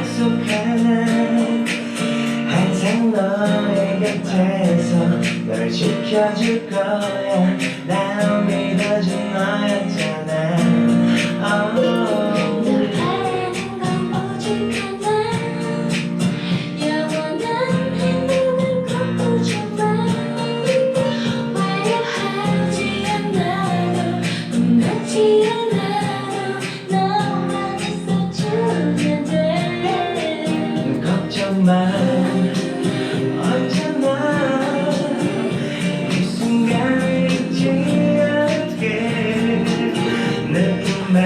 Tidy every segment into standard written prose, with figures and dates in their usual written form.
약속하는 항상 너의 곁에서 널 지켜줄 거야 날 믿어준 너였잖아 널 바라는 건 오직 하나 영원한 행복을 꿈꾸지만 화려하지 않아도 빛나지 않아도 너만 있어주면 돼 걱정 마 언제나 이 순간을 잊지 않게 내 품에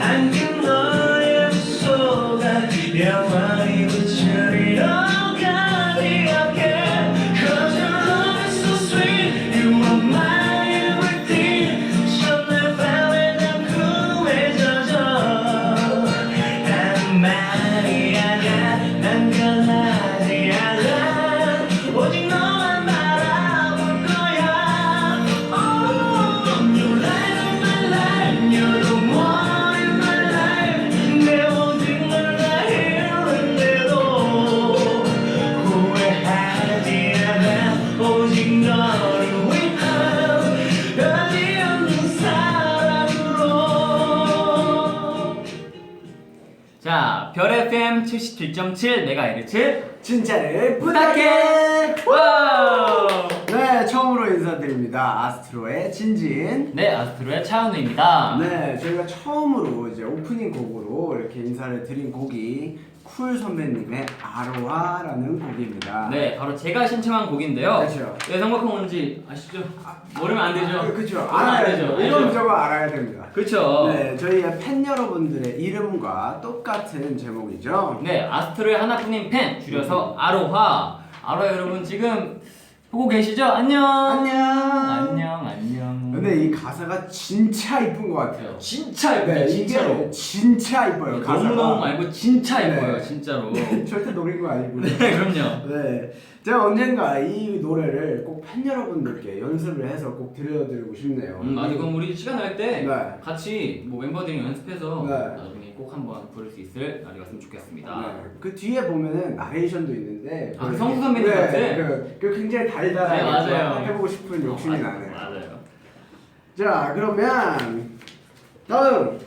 안긴 너의 미소가 영원히 비추리로 가득해 Cause your love is so sweet You are my everything 첫날 밤에 난 꿈에 젖어 한 말이 아냐 난 변하지 않아 오직 너만 바라볼 거야 Oh, you're light of my life You're the one in my life 내 모든 걸 다 잃었는데도 후회하지 않아 오직 너를 위한 변이 없는 사랑으로 자, 별 FM 77.7MHz 진짜를 부탁해. 와우! 네, 처음으로 인사드립니다. 아스트로의 진진. 네, 아스트로의 차은우입니다. 네, 저희가 처음으로 이제 오프닝 곡으로 이렇게 인사를 드린 곡이 쿨 선배님의 아로하라는 곡입니다. 네, 바로 제가 신청한 곡인데요. 그렇죠. 왜 선곡한 건지 아시죠? 모르면 안 되죠. 그렇죠. 모르면 알아야 안 되죠. 되죠. 이건 알죠? 무조건 알아야 됩니다. 그렇죠. 네, 저희의 팬 여러분들의 이름과 똑같은 제목이죠. 네, 아스트로의 하나뿐인 팬 줄여서 아로하. 아로하 여러분 지금 보고 계시죠? 안녕. 안녕. 안녕. 근데 이 가사가 진짜 이쁜 것 같아요. 진짜 예뻐요. 네, 진짜로. 이게 진짜 이뻐요. 네, 가사가. 너무너무 말고 진짜 예뻐요. 네. 진짜로. 절대 노린 거 아니고요. 네, 그럼요. 네, 제가 언젠가 이 노래를 꼭 팬 여러분들께 연습을 해서 꼭 들려드리고 싶네요. 맞아. 그럼 우리 시간 날 때 네. 같이 뭐 멤버들이 연습해서 네. 나중에 꼭 한번 부를 수 있을 날이 왔으면 좋겠습니다. 네, 그 뒤에 보면은 나레이션도 있는데 아, 그 성수 선배님 네, 같은? 그 굉장히 달달하게 네, 맞아요. 해보고 싶은 욕심이 나네요. 맞아요. 자, 그러면 다음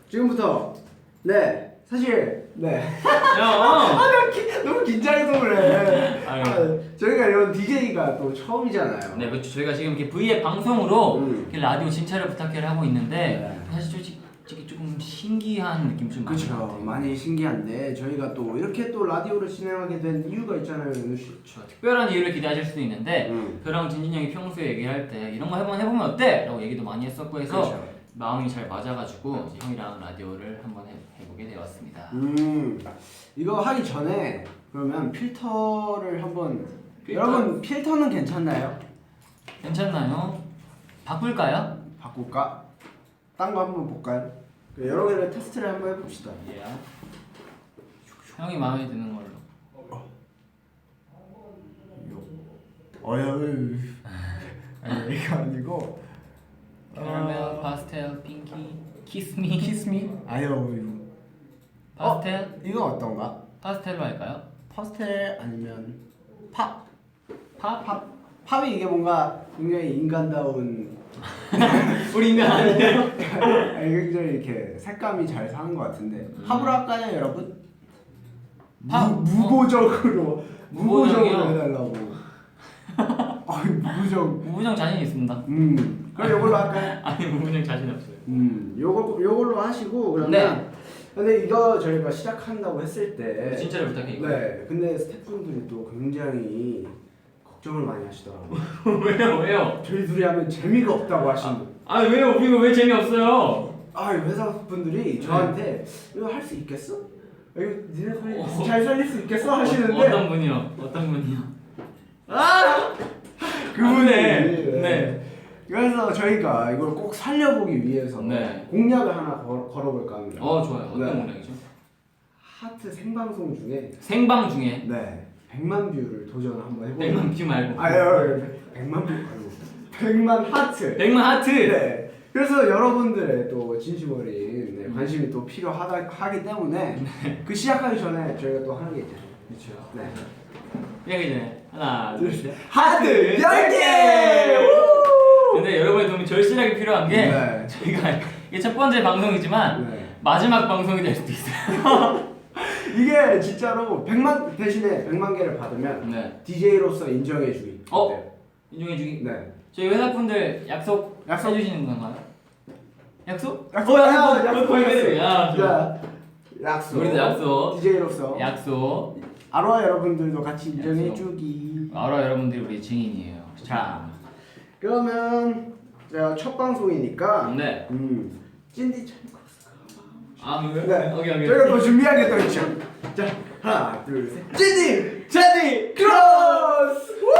지금부터 네 사실 네 형. 너무 긴장해서 그래. 아유. 저희가 이런 DJ가 또 처음이잖아요. 네, 그렇죠. 저희가 지금 이렇게 V앱 방송으로 이렇게 라디오 진짜를 부탁해를 하고 있는데 네. 사실 솔직히 조금 신기한 느낌 좀 많은 것 그렇죠. 같아요. 많이 신기한데 저희가 또 이렇게 또 라디오를 진행하게 된 이유가 있잖아요, 윤우 씨. 그렇죠. 특별한 이유를 기대하실 수도 있는데 저랑 진진 형이 평소에 얘기할 때 이런 거 한번 해보면 어때? 라고 얘기도 많이 했었고 해서 그렇죠. 마음이 잘 맞아가지고 이제 형이랑 라디오를 한번 해보게 되었습니다. 이거 하기 전에 그러면 필터를 한번 필터? 여러분 필터는 괜찮나요? 괜찮나요? 바꿀까요? 바꿀까? 딴 거 한번 볼까요? 여러 개를 테스트를 한번 해봅시다. 예. 형이 마음에 드는 걸로. 어휴. 아니 이거 아니고. 캐러멜, 파스텔, 핑키, 키스미. 키스미? 아유. 파스텔? 이건 어떤가? 파스텔로 할까요? 파스텔 아니면 팝? 팝? 팝이 이게 뭔가 굉장히 인간다운 우리 인간 아니에요? 굉장히 이렇게 색감이 잘 사는 것 같은데 팝으로 할까요 여러분? 팝? 무보적으로 무보적이요? 해달라고. 무보적. 무부정 자신 있습니다. 그럼 이걸로 할까요? 아니 무부정 자신 없어요. 요걸로 하시고 그러면. 네. 근데 이거 저희가 시작한다고 했을 때. 진짜를 부탁해 이거. 네. 근데 스태프분들이 또 굉장히 걱정을 많이 하시더라고요. 왜요? 저희 둘이 하면 재미가 없다고 하시는 거. 아 왜요? 우리가 왜 재미없어요? 회사 분들이 저한테 이거 할 수 있겠어? 이거 니네 소리 잘 살릴 수 있겠어? 하시는데 어떤 분이요? 어떤 분이요? 그분이 네. 그래서 저희가 이걸 꼭 살려보기 위해서 네. 공약을 하나 걸어볼까 합니다. 좋아요. 어떤 네. 공약이죠? 하트 생방송 중에 생방 중에 네 100만 뷰를 도전 한번 해보자. 100만 뷰 말고. 아유 100만 뷰 말고 100만 하트. 100만 하트. 네. 그래서 여러분들의 또 진심 어린 관심이 또 필요하기 때문에 그 시작하기 전에 저희가 또 하는 게 있잖아요. 그렇죠. 네. 시작하기 전에 하나, 둘, 셋. 하트 10개! 근데 여러분의 도움이 절실하게 필요한 게 네. 저희가 이게 첫 번째 방송이지만 네. 마지막 방송이 될 수도 있어요. 이게 진짜로 100만 대신에 100만 개를 받으면 네. DJ로서 인정해주기. 인정해주기. 네. 저희 회사분들 약속 약속. 해주시는 건가요? 약속? 약속. 약속. 자, 약속. 우리도 약속. DJ로서 약속. 아로하 여러분들도 같이 인정해주기. 알아 여러분들이 우리 증인이에요. 자, 그러면 제가 첫 방송이니까 네. 찐디 그래요? 네. 오케이. 저희가 또 준비한 게 또 있죠. 자, 하나, 둘, 셋. 찐디! 찐디! 크로스! 우!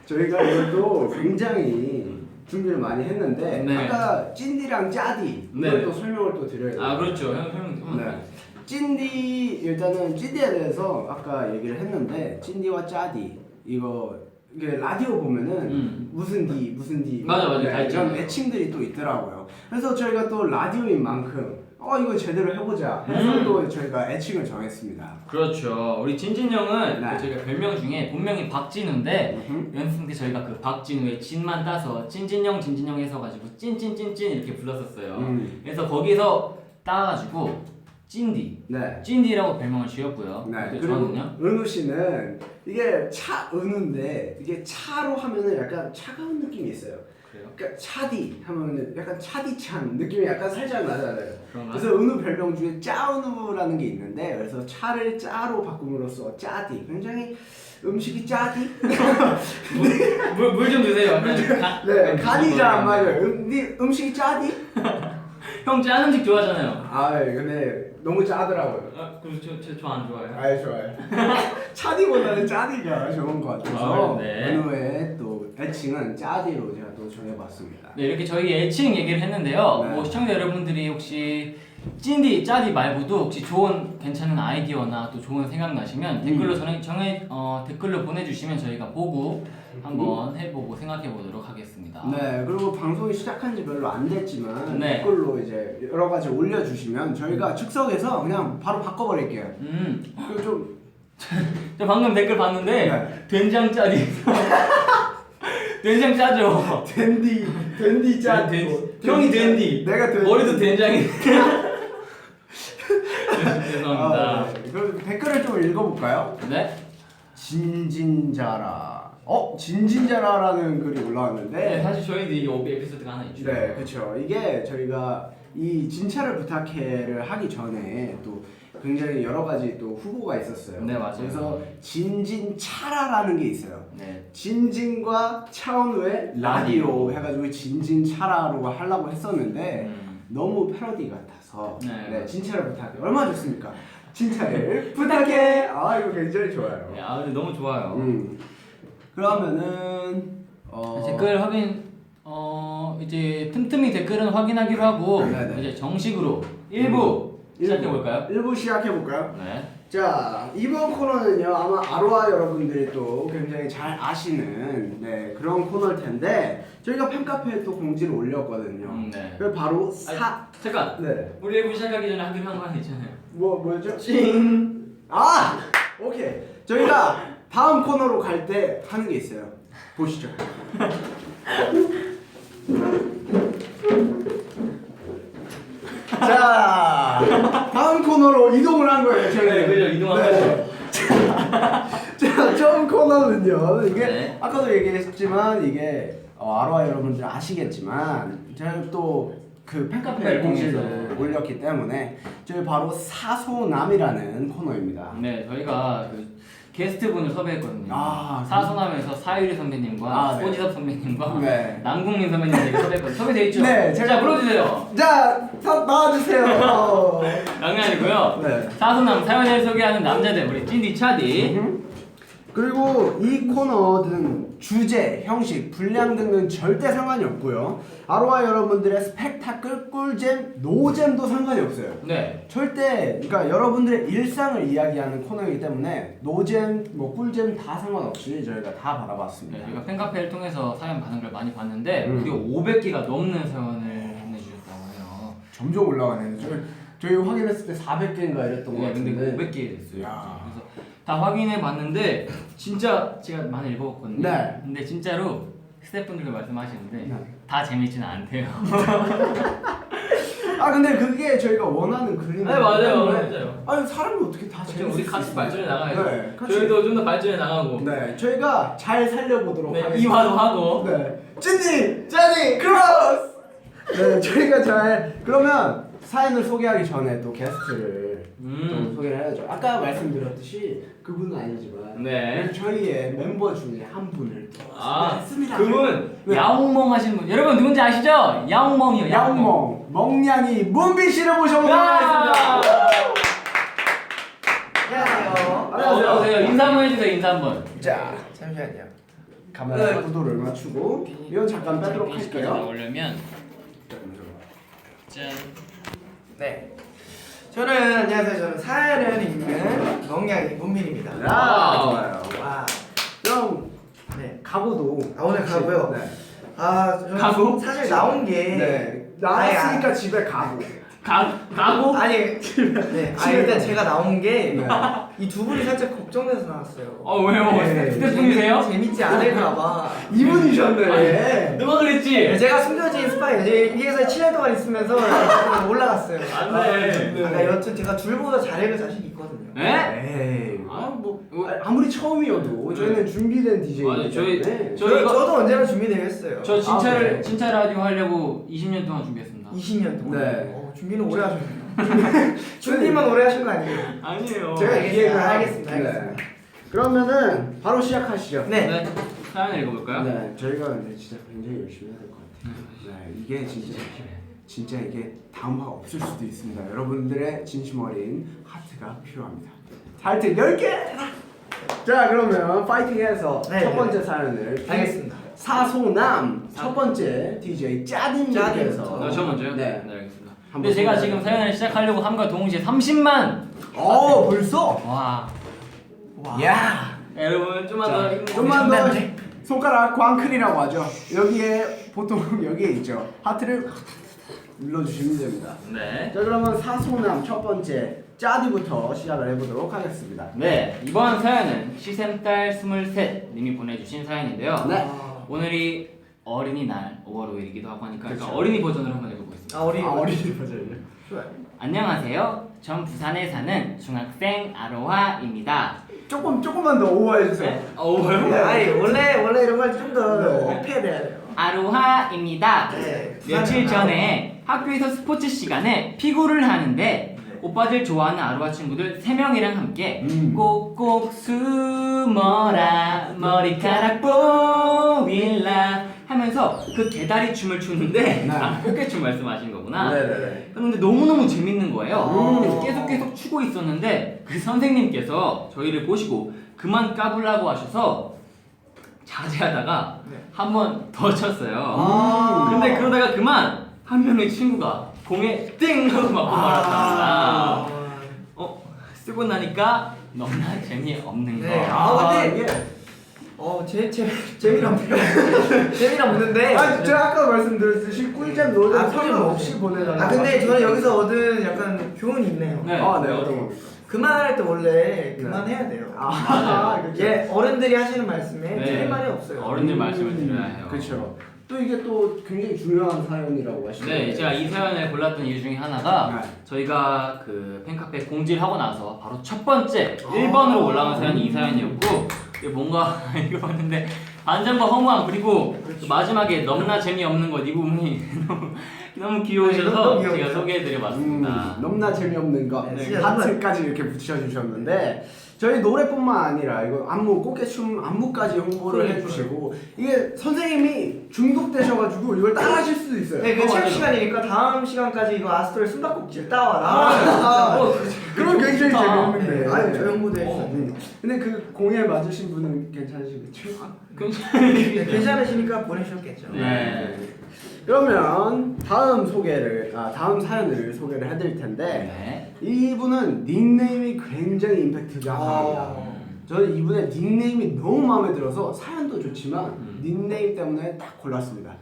저희가 이것도 굉장히 준비를 많이 했는데 네. 아까 찐디랑 짜디 네. 이걸 또 설명을 또 드려야 돼요. 그렇죠. 형 설명. 네. 찐디 일단은 찐디에 대해서 아까 얘기를 했는데 찐디와 짜디 이게 라디오 보면은 무슨 디 맞아, 다 이런 있잖아요. 애칭들이 또 있더라고요. 그래서 저희가 또 라디오인 만큼 이거 제대로 해보자 해서 또 저희가 애칭을 정했습니다. 그렇죠. 우리 진진 형은 네. 그 저희가 별명 중에 본명이 박진우인데 연습 때 저희가 그 박진우의 진만 따서 찐진형 해서 가지고 찐찐찐찐 이렇게 불렀었어요. 그래서 거기서 따가지고 찐디. 네. 찐디라고 별명을 지었고요. 네. 또 그리고 저는요? 은우 씨는 이게 은우인데 이게 차로 하면은 약간 차가운 느낌이 있어요. 그래요? 그러니까 차디 하면은 약간 차디찬 느낌이 약간 살짝 나잖아요. 그런가? 그래서 은우 별명 중에 짜은우라는 게 있는데 그래서 차를 짜로 바꿈으로써 짜디. 굉장히 음식이 짜디? 물 좀 드세요. 네, 간이 잘 안 맞아요. 음식이 짜디? 형 짠 음식 좋아하잖아요. 근데 너무 짜더라고요. 그럼 저 안 좋아해요. 좋아요. 차디보다는 짜디가 좋은 것 같아서 네. 은우의 또 애칭은 짜디로 제가 또 정해봤습니다. 네, 이렇게 저희 애칭 얘기를 했는데요. 네. 뭐 시청자 여러분들이 혹시 찐디, 짜디 말고도 혹시 좋은 괜찮은 아이디어나 또 좋은 생각 나시면 댓글로 댓글로 보내주시면 저희가 보고 한번 해보고 생각해 보도록 하겠습니다. 네, 그리고 방송이 시작한 지 별로 안 됐지만 네. 댓글로 이제 여러 가지 올려주시면 저희가 즉석에서 그냥 바로 바꿔버릴게요. 그리고 좀 저 방금 댓글 봤는데 네. 된장 짜디. 된장 짜죠. 댄디 짜. 형이 댄디. 내가 댄디. 머리도 된장이. 죄송합니다. 네. 그럼 댓글을 좀 읽어볼까요? 네? 진진자라. 진진자라라는 글이 올라왔는데. 네, 사실 저희도 이게 에피소드가 하나 있죠. 네, 그렇죠. 이게 저희가 이 진차를 부탁해를 하기 전에 또 굉장히 여러 가지 또 후보가 있었어요. 네, 맞아요. 그래서 진진차라라는 게 있어요. 네. 진진과 차은우의 라디오 해가지고 진진차라로 하려고 했었는데 너무 패러디 같아서 네. 진차를 부탁해. 얼마나 좋습니까? 진차를 부탁해. 이거 굉장히 좋아요. 네, 근데 너무 좋아요. 그러면은 댓글 확인 이제 틈틈이 댓글은 확인하기로 하고 네네. 이제 정식으로 1부 시작해 볼까요? 1부 시작해 볼까요? 네. 자, 이번 코너는요 아마 아로하 여러분들이 또 굉장히 잘 아시는 그런 코너일 텐데 저희가 팬카페에 또 공지를 올렸거든요. 네. 그 바로 잠깐. 네. 우리 1부 시작하기 전에 하기로 한 거 하나 있잖아요. 뭐였죠? 오케이. 저희가 다음 코너로 갈 때 하는 게 있어요. 보시죠. 자, 다음 코너로 이동을 한 거예요. 저희는. 네, 그죠. 이동한 거죠. 자, 처음 코너는요. 이게 네. 아까도 얘기했지만 이게 아로하 여러분들 아시겠지만 제가 또 그 팬카페 공지를 올렸기 때문에 저희 바로 사소남이라는 코너입니다. 네, 저희가 그 게스트분을 섭외했거든요. 아, 사소남에서 사유리 선배님과 네. 오지섭 선배님과 네. 남궁민 선배님에게 섭외했거든요. 섭외돼 있죠? 네, 자, 불러주세요. 자, 나와주세요. 장난이고요. 네. 사소남 사연을 소개하는 남자들 우리 찐디 차디. 그리고 이 코너든 주제, 형식, 분량 등은 절대 상관이 없고요. 아로하 여러분들의 스펙타클, 꿀잼, 노잼도 상관이 없어요. 네. 절대 그러니까 여러분들의 일상을 이야기하는 코너이기 때문에 노잼, 뭐 꿀잼 다 상관없이 저희가 다 받아봤습니다. 네, 저희가 팬카페를 통해서 사연 받은 걸 많이 봤는데 무려 500개가 넘는 사연을 보내주셨다고 해요. 점점 올라가네. 저희 확인했을 때 400개인가 이랬던 것 네, 같은데. 근데 500개 됐어요. 야. 그래서 다 확인해 봤는데 진짜 제가 많이 읽어봤거든요. 네. 근데 진짜로 스태프분들도 말씀하시는데 네. 다 재밌지는 않대요. 아 근데 그게 저희가 원하는 그림이기 네, 맞아요. 때문에 맞아요. 아니 사람이 어떻게 다 재밌을 우리 수 같이 있어요. 발전해 나가야죠. 네, 같이. 저희도 좀 더 발전해 나가고. 네, 저희가 잘 살려보도록 네, 하겠습니다. 이화도 하고. 네, 찐디, 짜니, 크로스. 네, 저희가 잘 그러면 사연을 소개하기 전에 또 게스트를 좀 소개를 해야죠. 아까 말씀드렸듯이 그분은 아니지만 네. 저희의 멤버 중에 한 분을 또 소개했습니다. 그분 네. 야옹멍 하시는 분. 여러분 누군지 아시죠? 야옹멍이요. 야옹멍 멍냥이 문비 씨를 모셔보도록 하겠습니다. 안녕하세요. 안녕하세요. 인사 한번 해주세요. 인사 한번. 자, 잠시만요. 카메라 구도를 맞추고 이건 잠깐 빼도록 할게요. 올려면 짠. 네. 안녕하세요. 저는 사연을 읽는 멍냥이 문민입니다. 아, 좋아요. 와. 그럼 네. 각오도 오늘 가고요. 네. 저는 가고? 사실 나온 게 네. 나왔으니까 아니, 집에 가고. 가고? 아니, 네. 일단 제가 나온 게 네. 이 두 분이 살짝 걱정돼서 나왔어요. 왜요? 네. 스태프분이세요? 재밌지 않을까봐. 이분이셨네. 누가 그랬지? 제가 숨겨진 스파이 여기에서 7년 동안 있으면서 올라갔어요. 안 돼. 아까 여튼 제가 줄보다 잘 읽을 자신이 있거든요. 네? 에이. 뭐 아무리 처음이어도 저희는 준비된 DJ이기 맞아요. 때문에. 저도 언제나 준비되겠어요. 저 네. 진짜 라디오 하려고 20년 동안 준비했습니다. 20년 동안. 네. 준비는 오래 하셨네요. 준비만 오래 하신 거 아니에요? 아니에요. 제가 알겠습니다. 기획을 알겠습니다. 네. 알겠습니다. 그러면은 바로 시작하시죠. 네. 네. 사연 읽어볼까요? 네, 저희가 근데 진짜 굉장히 열심히 해야 될 것 같아요. 네, 이게 진짜 이게 다음화가 없을 수도 있습니다. 여러분들의 진심 어린 하트가 필요합니다. 하트 10개! 자, 그러면 파이팅해서 네, 첫 네. 번째 사연을 알겠습니다. 사소남 첫 번째 DJ 짜딘님께서 저 먼저요? 네. 알겠습니다. 한번 근데 제가 소개해 지금 주세요. 사연을 시작하려고 함과 동시에 30만. 벌써? 와. 야! 여러분 좀만 더 힘내세요. 좀만 더 손가락 광클이라고 하죠. 여기에 보통 여기에 있죠. 하트를 눌러주시면 됩니다. 네. 자, 그러면 사소남 첫 번째 짜디부터 시작을 해보도록 하겠습니다. 네, 이번 사연은 시샘딸 23님이 보내주신 사연인데요. 네. 오늘이 어린이날 5월 5일이기도 하고 하니까 그렇죠. 어린이 버전으로 한번 읽어보겠습니다. 어린이 버전이요. 좋아요. 안녕하세요. 전 부산에 사는 중학생 아로하입니다. 조금만 더 오버해 주세요. 뭐요? 아니 원래 이런 걸 좀 더 네. 업해야 돼요. 아로하입니다. 네. 며칠 전에 학교에서 스포츠 시간에 피구를 하는데 오빠들 좋아하는 아로하 친구들 3명이랑 함께 꼭꼭 숨어라 머리카락 보일라 하면서 그 개다리 춤을 추는데 꽃게춤 말씀하신 거구나. 네네네. 그런데 너무너무 재밌는 거예요. 음. 그래서 계속 추고 있었는데 그 선생님께서 저희를 보시고 그만 까불라고 하셔서 자제하다가 한 번 더 쳤어요. 근데 그러다가 그만 한 명의 친구가 공에 띵 하고 맞고 말았답니다. 쓰고 나니까 너무나 재미없는 거. 네. 근데 재미없네요. 재미는 없는데. 제가 아까 말씀드렸듯이 꿀잼 노잼 아, 상관없이 보내달라고. 근데 저는 여기서 얻은 약간 교훈이 있네요. 네. 네, 어떤 겁니까? 그만할 때 원래 그만해야 돼요. 그렇죠. 예, 어른들이 하시는 말씀에 네. 틀린 말이 없어요. 어른들 말씀을 드려야 해요. 그렇죠. 또 이게 또 굉장히 중요한 사연이라고 하시는데. 네, 제가 이 사연을 골랐던 이유 중에 하나가 네. 저희가 그 팬카페 공지를 하고 나서 바로 첫 번째 1번으로 올라온 사연이 이 사연이었고 이게 뭔가 읽어봤는데 반전과 허무함 그리고 또 마지막에 넘나 재미없는 것 이 부분이 너무 너무 귀여우셔서 너무 제가 귀여우셔. 소개해드려봤습니다. 너무나 재미없는 네, 진짜 하트까지 이렇게 붙여주셨는데 저희 노래뿐만 아니라 이거 안무 꽃게춤 안무까지 홍보를 그러니까요. 해주시고 이게 선생님이 중독되셔가지고 이걸 따라하실 수도 있어요. 네, 그 체육 맞아요. 시간이니까 다음 시간까지 이거 아스토의 숨바꼭질 따와라. 그럼 굉장히 좋다. 재밌는데. 네, 아유, 저 형부도 했어요. 근데 그 공에 맞으신 분은 괜찮으시겠죠? 네, 괜찮으시니까 보내주셨겠죠. 네. 그러면 다음 사연을 소개를 해드릴 텐데 네. 이분은 닉네임이 굉장히 임팩트가 강합니다. 저는 이분의 닉네임이 너무 마음에 들어서 사연도 좋지만 닉네임 때문에 딱 골랐습니다.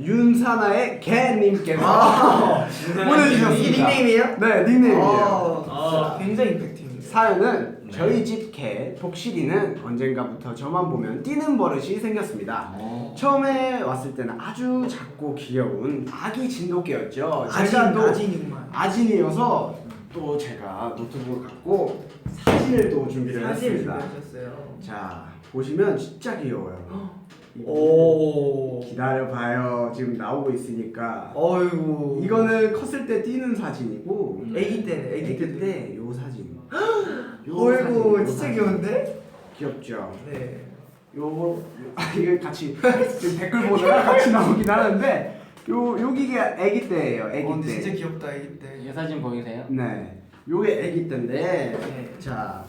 윤사나의 개님께서 보내주셨습니다. 이 닉네임이에요? 네, 닉네임이에요. 아. 굉장히 임팩트입니다. 사연은 저희 집 개 복실이는 언젠가부터 저만 보면 뛰는 버릇이 생겼습니다. 처음에 왔을 때는 아주 작고 귀여운 아기 진돗개였죠. 제가 또 아진이구만. 아진이어서 또 제가 노트북을 갖고 사진을 또 준비를 사진을 했습니다. 준비하셨어요. 자 보시면 진짜 귀여워요. 오. 기다려봐요. 지금 나오고 있으니까. 어이구. 이거는 컸을 때 뛰는 사진이고 애기 때네. 애기 때. 때 요 사진. 어이구 요 진짜 사진. 귀여운데? 귀엽죠. 네. 요거 이게 같이 지금 댓글 보다가 같이 나오긴 하는데 여기가 아기 때예요. 아기 근데 때. 진짜 귀엽다 애기 때. 이 사진 보이세요? 네. 요게 아기 때인데 네. 자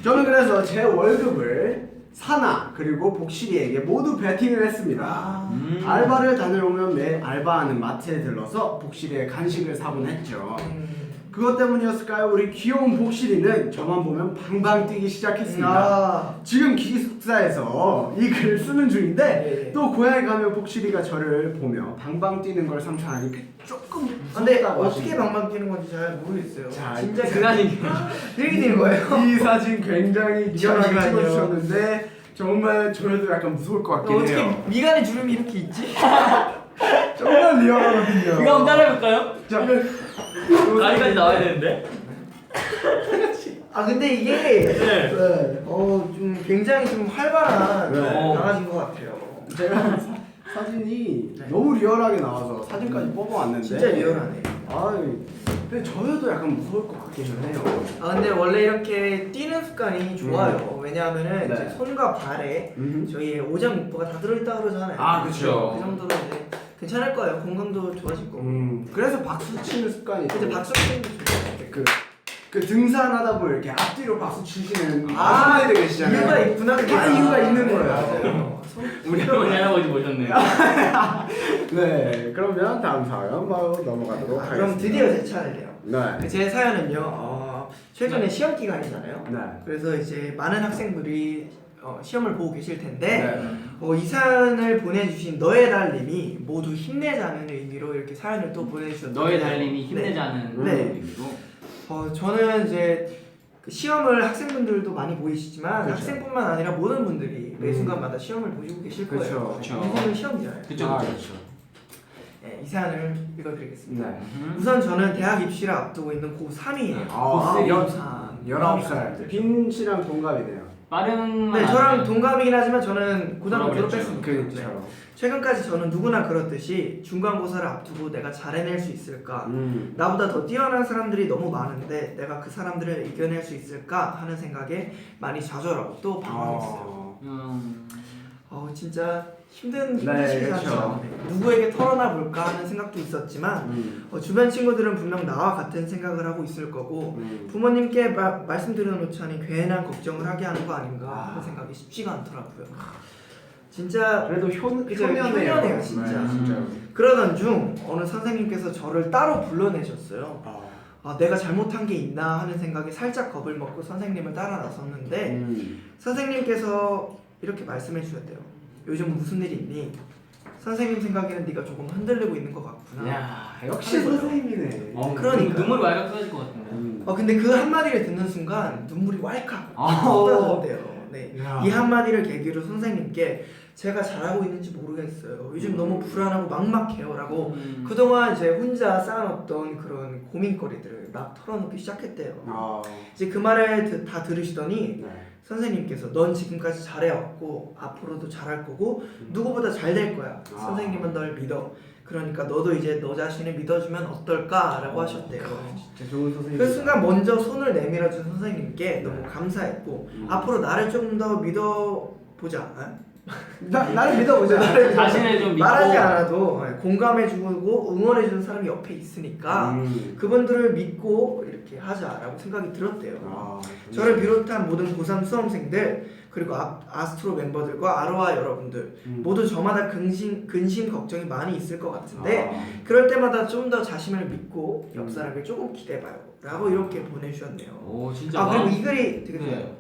저는 그래서 제 월급을 사나 그리고 복실이에게 모두 베팅을 했습니다. 알바를 다녀오면 매일 알바하는 마트에 들러서 복실이의 간식을 사곤 했죠. 그것 때문이었을까요? 우리 귀여운 복실이는 저만 보면 방방 뛰기 시작했습니다. 아. 지금 기숙사에서 이 글을 쓰는 중인데 네. 또 고향에 가면 복실이가 저를 보며 방방 뛰는 걸 상상하니 조금 근데 무섭다고 어떻게 하십니다. 방방 뛰는 건지 잘 모르겠어요. 자, 진짜 그 사진 이렇게 되는 거예요? 이 사진 굉장히 미안하게 잠시만요. 찍어주셨는데 정말 저희도 약간 무서울 것 같긴 어떻게 해요. 미간에 주름이 이렇게 있지? 정말 리얼하거든요. 이거 한번 따라해볼까요? 자, 여기까지 나와야 되는데. 아 근데 이게 네. 좀 굉장히 좀 활발한 네. 강아지인 것 같아요. 제가 사진이 너무 리얼하게 나와서 사진까지 뽑아왔는데 진짜 리얼하네. 아이, 근데 저희도 약간 무서울 것 같기는 해요. 아 근데 원래 이렇게 뛰는 습관이 좋아요. 왜냐하면은 네. 이제 손과 발에 저희의 오장육부가 다 들어있다 그러잖아요. 아, 그쵸. 그 정도로 이제 괜찮을 거예요. 건강도 좋아질 거고. 그래서 박수 치는 습관이 근데 또 박수 치는 게 좋아요. 그 등산하다 보면 이렇게 앞뒤로 박수 치시는 아, 아줌마들 계시잖아요. 이유가 있구나. 그게. 다 이유가 있는 거예요. 맞아요. 우리 할머니 할아버지 모셨네요. 네, 그러면 다음 사연 바로 넘어가도록 하겠습니다. 그럼 드디어 제 차례예요. 네. 제 사연은요. 최근에 시험 기간이잖아요. 네. 그래서 이제 많은 학생들이 시험을 보고 계실 텐데 네. 이 사연을 보내주신 너의 달님이 모두 힘내자는 의미로 이렇게 사연을 또 보내주셨는데 너의 달님이 힘내자는 네. 의미로. 저는 이제 그 시험을 학생분들도 많이 보이시지만 그쵸. 학생뿐만 아니라 모든 분들이 매 순간마다 시험을 보시고 계실 그쵸, 거예요. 그쵸. 인생은 시험이잖아요. 그쵸 아, 그쵸. 그렇죠. 네, 이 사연을 읽어드리겠습니다. 네. 우선 저는 대학 입시를 앞두고 있는 고3이에요. 아, 고3. 19살. 빈 씨랑 동갑이네요. 빠른 네, 저랑 동갑이긴 하지만 저는 고등학교 졸업했죠. 졸업했으니까. 그렇죠. 최근까지 저는 누구나 그렇듯이 중간고사를 앞두고 내가 잘 해낼 수 있을까? 음. 나보다 더 뛰어난 사람들이 너무 많은데 내가 그 사람들을 이겨낼 수 있을까? 하는 생각에 많이 좌절하고 또 방황했어요. 진짜 힘든 네, 시기잖아요. 그렇죠. 누구에게 털어놔 볼까 하는 생각도 있었지만 주변 친구들은 분명 나와 같은 생각을 하고 있을 거고 부모님께 말씀드려 놓자니 괜한 걱정을 하게 하는 거 아닌가 하는 생각이 쉽지가 않더라고요. 진짜 그래도 그죠, 효녀네요. 효녀네요, 진짜. 네, 진짜. 그러던 중 어느 선생님께서 저를 따로 불러내셨어요. 내가 잘못한 게 있나 하는 생각에 살짝 겁을 먹고 선생님을 따라 나섰는데 선생님께서 이렇게 말씀해 주셨대요. 요즘 무슨 일이 있니? 선생님 생각에는 네가 조금 흔들리고 있는 것 같구나. 야 역시 선생님이네. 그러니까. 눈물이 왈칵 쏟아질 것 같은데. 근데 그 한마디를 듣는 순간 눈물이 왈칵 아. 쏟아졌대요. 네. 야. 이 한마디를 계기로 선생님께 제가 잘하고 있는지 모르겠어요. 요즘 너무 불안하고 막막해요. 라고 그동안 이제 혼자 쌓아놨던 그런 고민거리들을 막 털어놓기 시작했대요. 이제 그 말을 다 들으시더니 네. 선생님께서 넌 지금까지 잘해왔고 앞으로도 잘할 거고 누구보다 잘 될 거야. 선생님은 널 믿어. 그러니까 너도 이제 너 자신을 믿어주면 어떨까라고 하셨대요. 진짜 좋은 선생님. 그 순간 먼저 손을 내밀어준 선생님께 너무 감사했고 앞으로 나를 좀 더 믿어보자. 나를 믿어보자. 자신을 좀 믿고 말하지 않아도 공감해주고 응원해주는 사람이 옆에 있으니까 그분들을 믿고 이렇게 하자라고 생각이 들었대요. 저를 비롯한 모든 고3 수험생들 그리고 아스트로 멤버들과 아로하 여러분들 모두 저마다 근심 걱정이 많이 있을 것 같은데 그럴 때마다 좀 더 자신을 믿고 옆 사람을 조금 기대봐요 라고 이렇게 보내주셨네요. 오 진짜 그리고 이 글이 되게 좋아요. 네.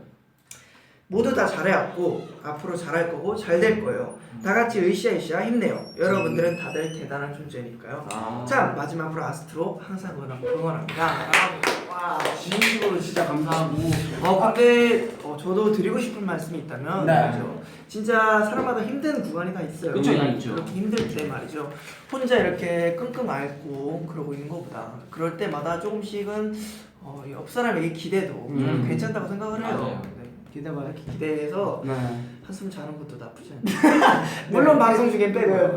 모두 다 잘해왔고 앞으로 잘할 거고 잘 될 거예요. 다 같이 으쌰으쌰 힘내요. 여러분들은 다들 대단한 존재니까요. 참 마지막으로 아스트로 항상 응원합니다. 와 진심으로 진짜 감사하고. 근데 저도 드리고 싶은 말씀이 있다면 네. 그렇죠. 진짜 사람마다 힘든 구간이 다 있어요. 그쵸, 다 있죠. 그렇게 힘들 때 말이죠. 혼자 이렇게 끙끙 앓고 그러고 있는 것보다 그럴 때마다 조금씩은 옆 사람에게 기대도 괜찮다고 생각을 해요. 맞아요. 네. 기대봐 기대해서 네. 한숨 자는 것도 나쁘지 않아요. 물론 방송 중엔 빼고요.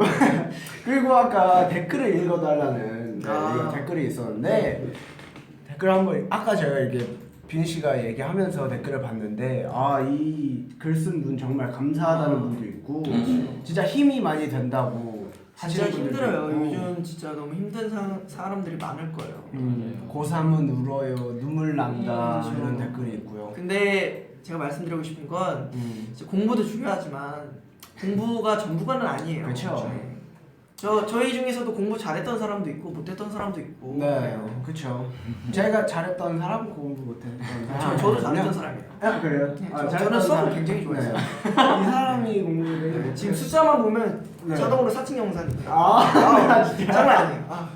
그리고 아까 댓글을 읽어달라는 이거 댓글이 있었는데 댓글 한번 아까 제가 이렇게 빈 씨가 얘기하면서 댓글을 봤는데 이 글 쓴 분 정말 감사하다는 분도 있고 진짜 힘이 많이 된다고 진짜 하시는 분들도 힘들어요. 있고. 요즘 진짜 너무 힘든 사람들이 많을 거예요. 고3은 울어요 눈물 난다 그렇죠. 이런 댓글이 있고요. 근데 제가 말씀드리고 싶은 건 이제 공부도 중요하지만 공부가 전부가는 아니에요. 그쵸. 네. 저희 중에서도 공부 잘했던 사람도 있고 못했던 사람도 있고. 네, 그렇죠. 제가 잘했던 사람 공부 못했던 사람. 저도 잘했던 사람이에요. 아 그래요? 네, 잘했던 저는 수업을 사람. 굉장히 좋아했어요. 네. 이 사람이 공부를 지금 숫자만 보면 네. 자동으로 사칭 영상이. 진짜. 장난 아니에요.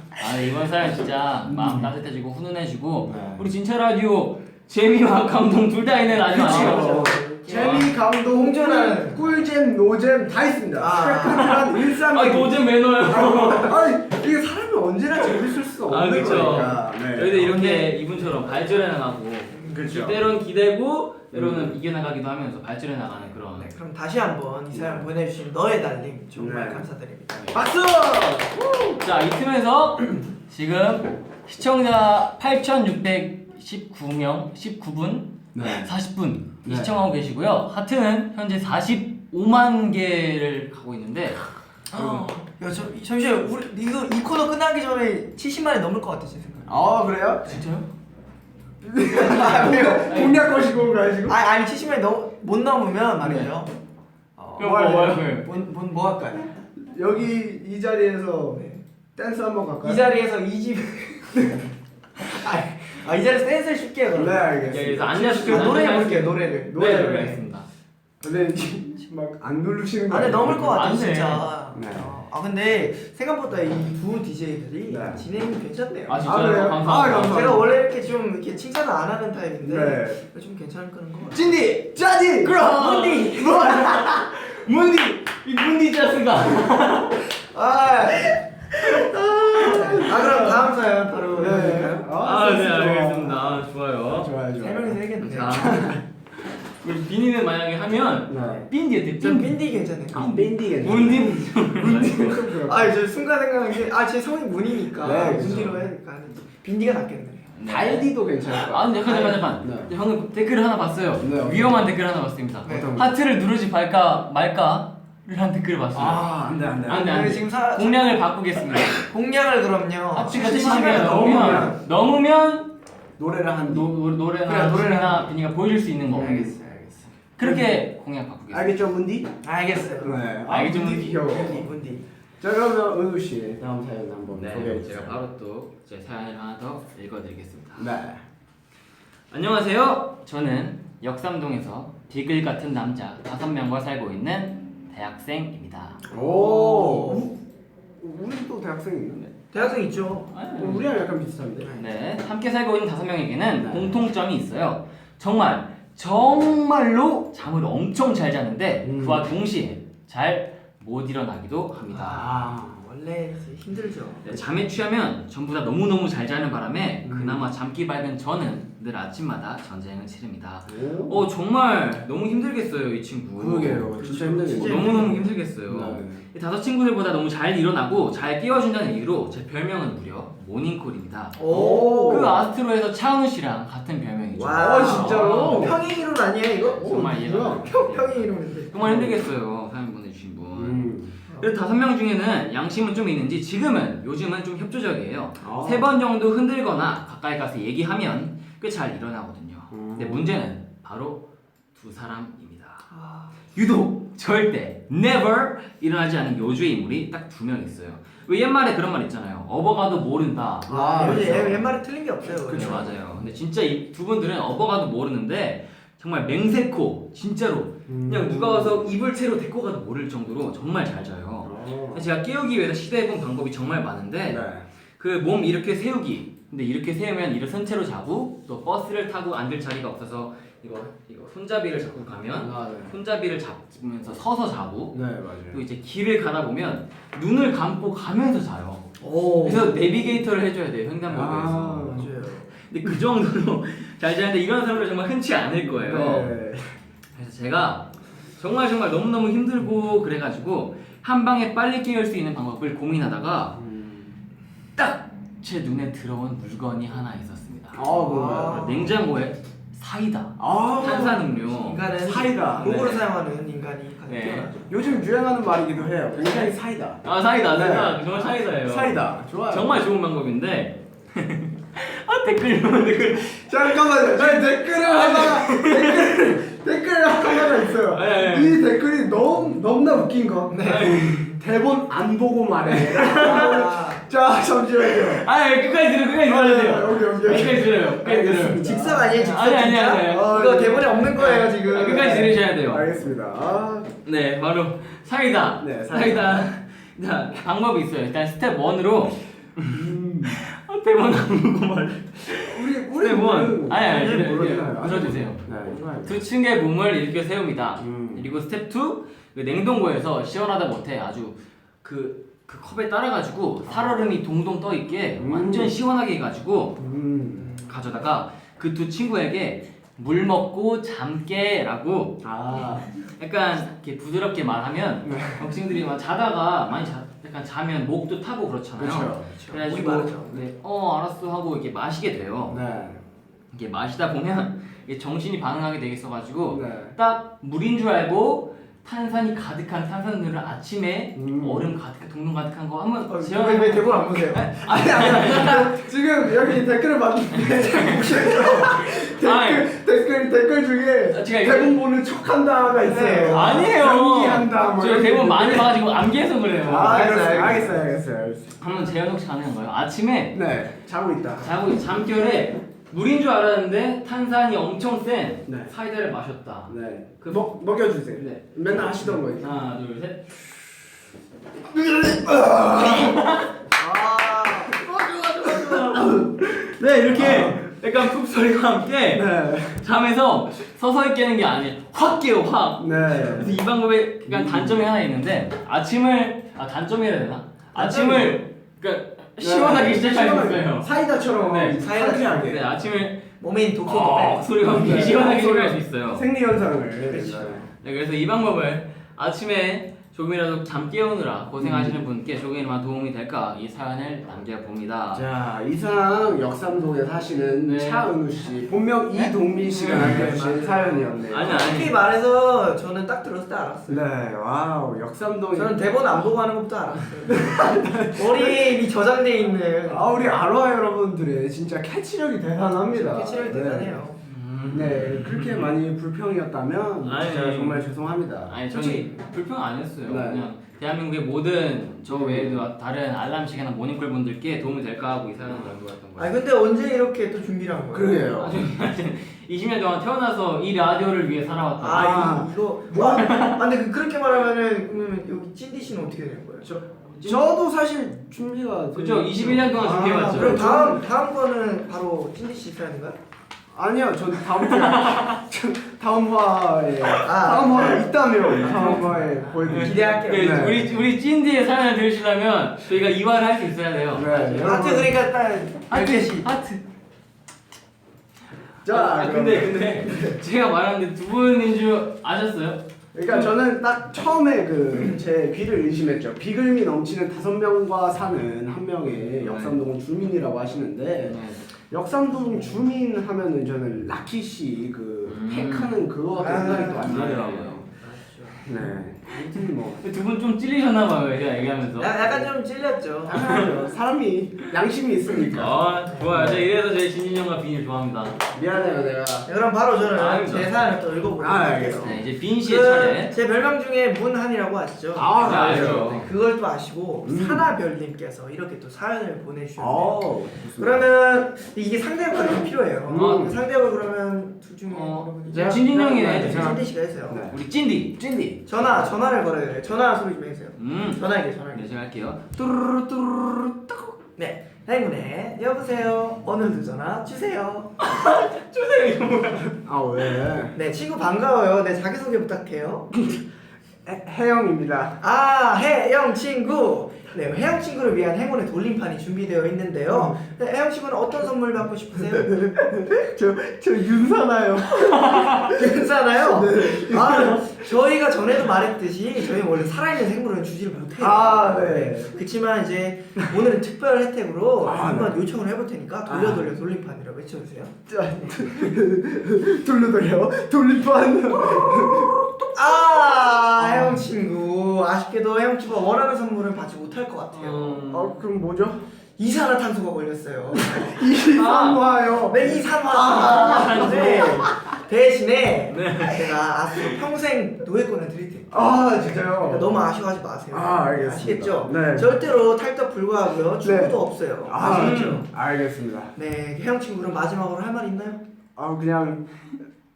이번 사연 진짜 마음 따뜻해지고 훈훈해지고 네. 우리 진짜 라디오 재미와 감동 둘 다 있는 라디오 아니에요? 재미, 감동, 공존하는. 꿀잼, 노잼 다 있습니다. 스펙트럼한 일상. 노잼 왜 넣어요? 아니 이게 사람이 언제나 재밌을 수 없는 그쵸. 거니까. 네. 저희도 이렇게 이분처럼 발전해 나가고 그쵸. 때론 기대고 때로는 이겨나가기도 하면서 발전해 나가는 그런 네, 그럼 다시 한번 이 사연 보내주신 너의 달님 정말 네. 감사드립니다. 박수! 자, 이 틈에서 지금 시청자 8,619명 19분 네. 40분 네. 시청하고 계시고요. 하트는 현재 45만 개를 가고 있는데 잠시만요. 우리 이 코너 끝나기 전에 70만이 넘을 것 같아 제 생각. 그래요? 진짜요? 공략 거시고 온가요 지금? 아니 70만이 못 넘으면 말이죠. 그럼 뭐 할래요? 뭐 할까요? 여기 이 자리에서 댄스 한번 갈까요? 이 자리에서 이집 이 자리에서 댄스를 쉽게 해요. 네 알겠습니다. 여기서 안녕하세요. 노래 해볼게요. 노래를. 네, 알겠습니다. 근데 지금 막 안 누르시는 거 안에 넘을 것 같아 안 돼. 진짜. 네. 근데 생각보다 이 두 DJ들이 네. 진행이 괜찮네요. 아, 진짜요? 그래요? 감사합니다. 감사합니다. 제가 원래 이렇게 좀 이렇게 칭찬을 안 하는 타입인데 네. 좀 괜찮은 것 같아요. 찐디! 짜디! 그럼! 문디! 문디! 이 문디 짜스가 그럼 다음 사연 바로 네. 해볼까요? 네, 알겠습니다. 좋아요. 좋아요. 세 명이서 해야겠네. 자, 우리 비니는 만약에 하면 네. 빈디 어때? 전 빈디 괜찮아요. 밴디겠네. 문디 저 순간 생각한 게 제 성이 문이니까 네, 그쵸. 문디로 해야 될까 하는데 빈디가 낫겠네. 달디도 괜찮을 것 같아요. 잠깐. 네. 방금 댓글 하나 봤어요. 네. 위험한 댓글 하나 봤습니다. 네. 하트를 누르지 말까를 한 댓글을 봤어요. 안돼 안돼. 안 돼. 지금 공략을 바꾸겠습니다. 공략을 그럼요. 하트가 70만 70만 넘으면 노래를 한 노래나 그래, 노래나. 춤이나 비니가 보여줄 수 있는 거. 알겠어요. 그렇게 공약 바꾸겠습니다. 알겠죠 문디? 알겠어요. 네. 알겠죠, 문디 문디? 귀여워. 문디. 자 그러면 은우 씨 다음 사연 한번 소개해 네, 주세요. 제가 바로 또 제 사연을 하나 더 읽어드리겠습니다. 네. 안녕하세요. 저는 역삼동에서 비글 같은 남자 5명과 살고 있는 대학생입니다. 오. 우리도 대학생 있는데. 대학생 있죠. 우리랑 약간 비슷한데. 네, 함께 살고 있는 5명에게는 공통점이 있어요. 정말로 잠을 엄청 잘 자는데 그와 동시에 잘 못 일어나기도 합니다. 원래 이제 힘들죠. 네, 잠에 취하면 전부 다 너무너무 잘 자는 바람에 그나마 잠기 밝은 저는 늘 아침마다 전쟁을 치릅니다. 정말 너무 힘들겠어요 이 친구. 그러게요. 진짜 힘들겠네요. 너무너무 힘들겠어요. 이 다섯 친구들보다 너무 잘 일어나고 잘 깨워준다는 이유로 제 별명은 무려 모닝콜입니다. 오. 그 아스트로에서 차은우 씨랑 같은 별명이죠. 와 진짜로? 평행 이론 아니야 이거? 정말 이해가 평행 이론인데. 정말 힘들겠어요 사연 보내주신 분. 그래서 5명 중에는 양심은 좀 있는지 요즘은 좀 협조적이에요. 3번 정도 흔들거나 가까이 가서 얘기하면 꽤 잘 일어나거든요. 근데 문제는 바로 두 사람입니다. 유독 절대 never 일어나지 않는 요주의 인물이 딱 2명 있어요. 왜 옛말에 그런 말 있잖아요. 업어가도 모른다. 요즘 그렇죠. 옛말에 틀린 게 없어요. 그렇죠, 맞아요. 근데 진짜 이 두 분들은 업어가도 모르는데 정말 맹세코 진짜로 그냥 누가 와서 이불 채로 데리고 가도 모를 정도로 정말 잘 자요. 제가 깨우기 위해서 시도해본 방법이 정말 많은데 그 몸 이렇게 세우기. 근데 이렇게 세우면 일어선 채로 자고 또 버스를 타고 앉을 자리가 없어서 이거 손잡이를 잡고 가면 손잡이를 잡으면서 서서 자고 네 맞아요. 또 이제 길을 가다 보면 눈을 감고 가면서 자요. 오. 그래서 내비게이터를 해줘야 돼요 횡단보도에서. 맞아요. 근데 그 정도로 잘 자는데 이런 사람들 정말 흔치 않을 거예요. 네. 그래서 제가 정말 너무너무 힘들고 그래가지고 한 방에 빨리 깨울 수 있는 방법을 고민하다가 딱 제 눈에 들어온 물건이 하나 있었습니다. 그런가요? 냉장고에 사이다, 탄산음료. 인간은 사이다. 도구로 네. 사용하는 인간이 가장 네. 뛰어나죠. 요즘 유행하는 말이기도 해요. 굉장히 사이다. 사이다, 네. 정말 사이다예요. 사이다. 좋아요. 정말 좋은 방법인데 댓글 잠깐만요. 저희 댓글 하나가 있어요. 아니. 이 댓글이 너무나 웃긴 거. 대본 안 보고 말해. 자 잠시만요. 끝까지 들어야 돼요. 여기. 끝까지 들어요. 알겠습니다. 직선 아니에요? 직선 아니, 진짜? 아니. 이거 대본에 없는 거예요 지금. 끝까지 들으셔야 돼요. 알겠습니다. 네, 바로 사이다. 네, 사이다. 자, 방법이 있어요. 일단 스텝 1으로 대본 안 보고 말해. 우리 스텝 1. 아니, 모르잖아요. 들어주세요. 네, 좋아요. 두 층의 몸을 이렇게 세웁니다. 음. 그리고 스텝 2, 그 냉동고에서 시원하다 못해 아주 그 컵에 따라가지고 살얼음이 동동 떠 있게 완전 시원하게 해가지고 가져다가 그 두 친구에게 물 먹고 잠깨라고 약간 이렇게 부드럽게 말하면 학생들이 막 자다가 약간 자면 목도 타고 그렇잖아요. 그렇죠. 그래가지고 목이 마르죠. 네, 알았어 하고 이렇게 마시게 돼요. 네. 이게 마시다 보면 이게 정신이 반응하게 되겠어가지고 네. 딱 물인 줄 알고 탄산이 가득한 탄산물을 아침에 얼음 가득 동동 가득한 거 한번 왜 대본 안 보세요? 아니 지금 여기 댓글을 봤는데 댓글 중에 제가 대본 보는 척한다가 있어요. 아니에요. 연기한다. 저 대본 많이 봐가지고 암기해서 그래요. 알겠어요. 한번 재현 혹시 가능한 거예요? 아침에 네 자고 있다. 자고 잠결에 물인 줄 알았는데 탄산이 엄청 센 네. 사이다를 마셨다. 네. 그 먹여주세요. 네. 맨날 하시던 거 있죠. 하나 둘 셋. 네 이렇게 약간 푹 소리와 함께 네. 잠에서 서서히 깨는 게 아니에요. 확 깨요 확. 네. 그래서 이 방법에 약간 단점이 하나 있는데 단점이라 해야 되나? 아침을 그러니까 시원하게 시작할 수 있어요. 사이다처럼 네, 사이다하게. 네 아침을 몸에 독소 빼. 소리와 함께 네. 시원하게 시작할 수 있어요. 생리 현상을. 네, 그래서 이 방법을 아침에 조금이라도 잠 깨우느라 고생하시는 분께 조금이나마 도움이 될까 이 사연을 남겨봅니다. 자 이상 역삼동에 사시는 네. 차은우 씨 본명 이동민 씨가 남겨주신 사연이었네요. 아니. 솔직히 말해서 저는 딱 들었을 때 알았어요. 네, 와우 역삼동이. 저는 대본 안 보고 하는 것도 알았어요. 머리에 이미 저장돼 있는. 우리 아로하 여러분들의 진짜 캐치력이 대단합니다. 캐치력이 대단해요. 네, 그렇게 많이 불평이었다면 아니, 진짜 정말 죄송합니다. 아니 저는 불평 안 했어요. 네. 그냥 대한민국의 모든 저 외에도 다른 알람 시계나 모닝콜 분들께 도움이 될까 하고 이 사연을 남겨봤던 거예요. 아니 근데 언제 이렇게 또 준비를 한 거예요? 그러게요. 20년 동안 태어나서 이 라디오를 위해 살아왔다. 이거 근데 그렇게 말하면은 그러면 여기 찐디 씨는 어떻게 되는 거예요? 저도 사실 준비가 그죠? 21년 동안 준비해왔죠. 그럼 다음 거는 바로 찐디 씨 사연인가요? 아니요, 전 다음 주 다음 화에 다음 화 있다면 다음 화에 보여드릴게요. 기대할게요. 네, 우리 찐디의 사연을 들으시려면 저희가 2화를 할 수 있어야 돼요. 네, 하트 그러니까 딱 하트 하트. 자, 근데 제가 말하는데 두 분인 줄 아셨어요? 그러니까 저는 딱 처음에 그 제 귀를 의심했죠. 비글미 넘치는 5명과 사는 한 명의 역삼동 주민이라고 하시는데 역삼동 주민 하면은 저는 라키 씨 그 팩하는 그거 생각이 또 안 나더라고요. 네. 아무튼 뭐 두 분 좀 찔리셨나 봐요, 제가 얘기하면서. 약간 좀 찔렸죠. 당연하죠. 사람이 양심이 있으니까. 아, 좋아요. 저 이래서 저희 진진 형과 빈이 좋아합니다. 미안해요, 내가. 네, 그럼 바로 저는 아닙니다. 제 사연을 또 읽어보도록 아, 할게요. 알겠습니다. 네, 이제 빈 씨의 차례. 제 별명 중에 문한이라고 아시죠? 아, 네, 알죠. 네, 그걸 또 아시고 사나별님께서 이렇게 또 사연을 보내주셨네요. 아우. 그러면 이게 상대역이 좀 필요해요. 음. 상대역을 그러면 둘 중에 제가 진진 형이네. 네, 진디 씨가 해주세요. 네. 우리 찐디. 찐디. 전화를 걸어야 돼요. 전화 소리 좀 해주세요. 전화기. 네, 제가 할게요. 뚜루루루 뚜루루루 딱. 네, 행운의 여보세요. 오늘도 전화 주세요. 아, 왜? 네, 친구 반가워요. 네, 자기소개 부탁해요. 혜영입니다. 아, 혜영 친구. 네, 혜영 친구를 위한 행운의 돌림판이 준비되어 있는데요. 네, 혜영 친구는 어떤 선물 받고 싶으세요? 저 윤사나요. 괜찮아요? 아, 저희가 전에도 말했듯이 저희 원래 살아있는 생물은 주지를 못해요. 아, 네. 그렇지만 이제 오늘은 특별 혜택으로 아, 한번 요청을 해볼 테니까 돌려 돌림판이라고 외쳐주세요. 돌려 돌림판. 아, 혜영 친구. 아쉽게도 혜영 친구가 원하는 선물은 받지 못할 것 같아요. 그럼 뭐죠? 이산화탄소가 걸렸어요. 이산화요. 네, 이산화탄소. 네. 대신에 제가 앞으로 평생 노예권을 드릴 테니까. 아, 진짜요? 그러니까 너무 아쉬워하지 마세요. 아, 알겠습니다. 아시겠죠? 네. 절대로 탈덕 불구하고요. 축구도 네. 없어요. 아, 아시겠죠? 알겠습니다. 네, 혜영 친구 그럼 마지막으로 할 말 있나요? 그냥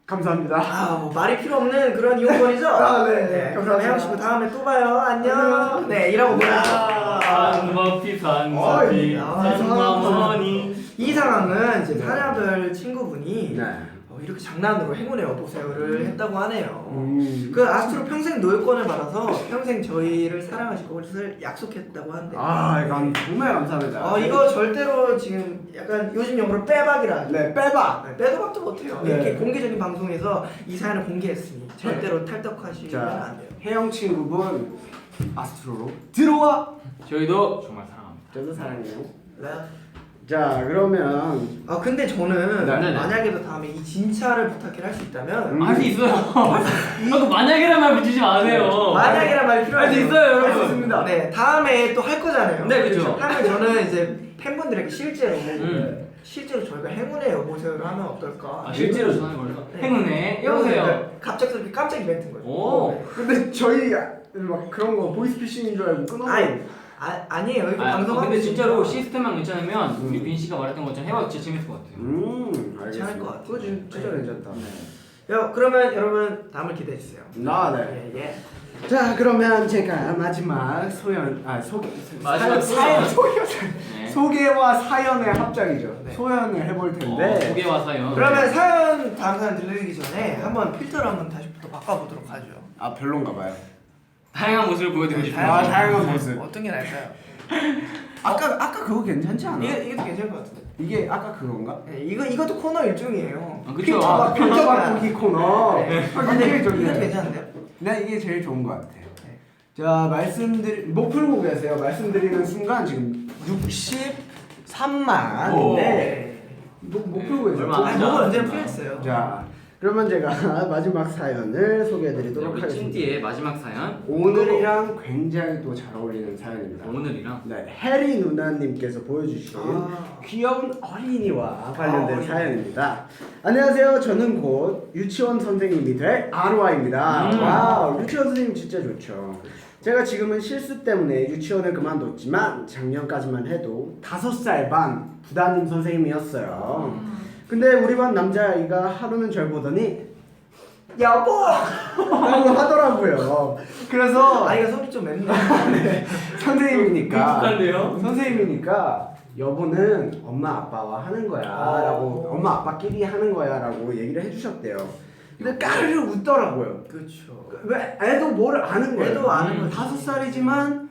감사합니다. 아, 뭐 말이 필요 없는 그런 이용권이죠? 아, 네. 그럼 감사합니다. 혜영 친구 다음에 또 봐요. 안녕. 네, 이라고 보내주세요. 산머피 산머피 아, 산머니. 이 상황은 이제 사냐별 친구분이 네. 이렇게 장난으로 행운의 여보세요를 했다고 하네요. 그 그 아스트로 평생 노예권을 받아서 평생 저희를 사랑하실 것을 약속했다고 한대요. 이건 정말 감사합니다. 이거 절대로 지금 약간 요즘 용어로 빼박이라. 네, 빼봐. 네, 빼도 박도 못해요. 네. 이렇게 공개적인 방송에서 이 사연을 공개했으니 절대로 탈덕하시면 자, 안 돼요. 혜영 친구분 아스트로로 들어와. 저희도 정말 사랑합니다. 저도 사랑해요. 네. 자, 그러면 근데 저는 네. 만약에도 다음에 이 진짜를 부탁해 할 수 있다면 할 수 있어요. 그 만약이란 말 붙이지 마세요. 만약이란 말이 필요해요. 할수 있어요, 여러분. 할수 있습니다. 네, 다음에 또 할 거잖아요. 네, 그렇죠. 하면 저는 이제 팬분들에게 실제로 저희가 행운의 여보세요를 하면 어떨까? 실제로 전화를 걸려. 네. 행운에 여보세요. 갑작스럽게 깜짝 이벤트인 거죠. 오. 네. 근데 저희 막 그런 거 보이스피싱인 줄 알고 끊어. 아니에요. 이거 방송 근데 진짜로 시스템만 괜찮으면 우리 빈 씨가 말했던 것처럼 해봐도 진짜 재밌을 것 같아요. 알겠습니다. 괜찮을 것 같아요. 그거 진짜 괜찮다. 그러면 여러분 다음을 기대해 주세요. 네. 예. 자, 그러면 제가 마지막 마지막 네. 소개와 사연의 합작이죠. 네. 소연을 해볼 텐데. 소개와 사연. 그러면 다음 사연 들려드리기 전에 한번 필터를 한번 다시 또 바꿔보도록 하죠. 별론가 봐요. 다양한 모습을 보여드리고 싶어요. 다양한 모습. 어떤 게 나을까요? 아까 그거 괜찮지 않아? 이것도 괜찮을 것 같은데. 이게 아까 그건가? 네, 이것도 코너 일종이에요. 그쵸. 필터 바꾸기 코너. 네. 굉장히 이것도 좋네요. 괜찮은데요? 네, 이게 제일 좋은 것 같아요. 자, 못 풀고 계세요. 말씀드리는 순간 지금 63만. 오. 네. 못 풀고 계세요. 얼마 안 아니, 자, 뭐가 언제 자. 풀렸어요? 자, 그러면 제가 마지막 사연을 소개해드리도록 우리 하겠습니다. 찐띠의 마지막 사연. 오늘이랑 굉장히 또 잘 어울리는 사연입니다. 오늘이랑. 네, 해리 누나님께서 보여주신 귀여운 어린이와 관련된 어린이. 사연입니다. 안녕하세요. 저는 곧 유치원 선생님이 될 아로아입니다. 와우, 유치원 선생님 진짜 좋죠. 제가 지금은 실수 때문에 유치원을 그만뒀지만 작년까지만 해도 5살 반 부담임 선생님이었어요. 근데 우리 반 남자아이가 하루는 절 보더니 여보! 라고 하더라고요. 그래서 아이가 손이 좀 맵네. 선생님이니까 익숙한데요? 선생님이니까 여보는 엄마 아빠와 하는 거야라고 엄마 아빠끼리 하는 거야라고 얘기를 해주셨대요. 근데 까르르 웃더라고요. 그렇죠. 왜 애도 뭐를 아는 거예요? 애도 아는 거지. 5살이지만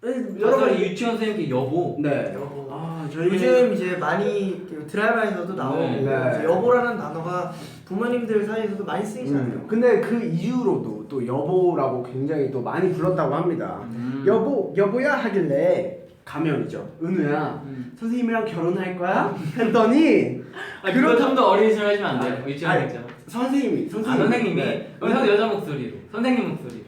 여러분 여러분 유치원 선생님께 여보. 네. 여보. 아 저희 요즘 이제 많이 드라마에서도 나오고 네. 이제 여보라는 단어가 부모님들 사이에서도 많이 쓰이잖아요. 근데 그 이후로도 또 여보라고 굉장히 또 많이 불렀다고 합니다. 여보야 하길래 가명이죠. 은우야 선생님이랑 결혼할 거야? 했더니 그럼 좀 더 어린이처럼 해주면 안 돼요? 아니, 유치원 아니, 했죠. 선생님이 선생님이 네. 여자 목소리로 선생님 목소리로.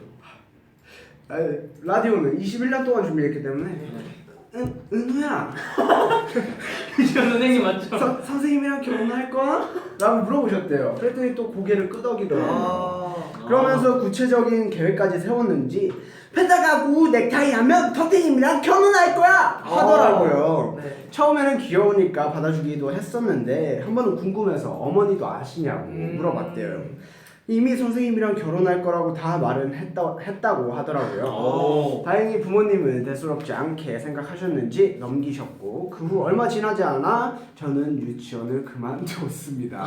라디오는 21년 동안 준비했기 때문에 은우야 유치원 선생님 맞죠? 선생님이랑 결혼할 거야? 라고 물어보셨대요. 그랬더니 또 고개를 끄덕이더라고요. 아, 그러면서 구체적인 계획까지 세웠는지 펜타가고 넥타이 하면 선생님이랑 결혼할 거야 하더라고요. 네. 처음에는 귀여우니까 받아주기도 했었는데 한 번은 궁금해서 어머니도 아시냐고 물어봤대요. 이미 선생님이랑 결혼할 거라고 다 말은 했다고 하더라고요. 오. 다행히 부모님은 대수롭지 않게 생각하셨는지 넘기셨고 그 후 얼마 지나지 않아 저는 유치원을 그만두었습니다.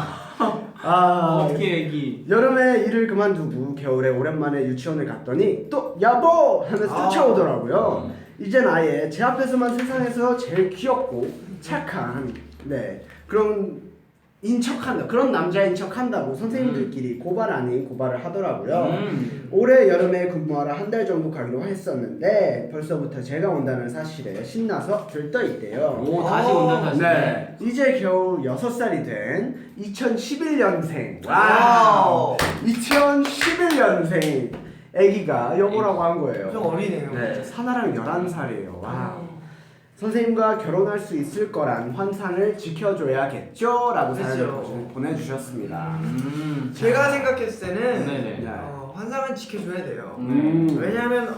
어떻게 얘기? 여름에 일을 그만두고 겨울에 오랜만에 유치원을 갔더니 또 여보 하면서 쫓아오더라고요. 이젠 아예 제 앞에서만 세상에서 제일 귀엽고 착한 그런 남자인 척한다고 선생님들끼리 고발 아닌 고발을 하더라고요. 올해 여름에 근무하러 한 달 정도 가기로 했었는데 벌써부터 제가 온다는 사실에 신나서 들떠있대요. 오 다시 온다는 사실. 네, 이제 겨우 6살이 된 2011년생. 와우. 2011년생 애기가 여보라고 한 거예요. 좀 어리네요. 네, 사나랑 11살이에요. 와. 선생님과 결혼할 수 있을 거란 환상을 지켜줘야겠죠? 라고 사연을 그렇죠. 보내주셨습니다. 제가 생각했을 때는 네네. 환상은 지켜줘야 돼요. 음. 왜냐하면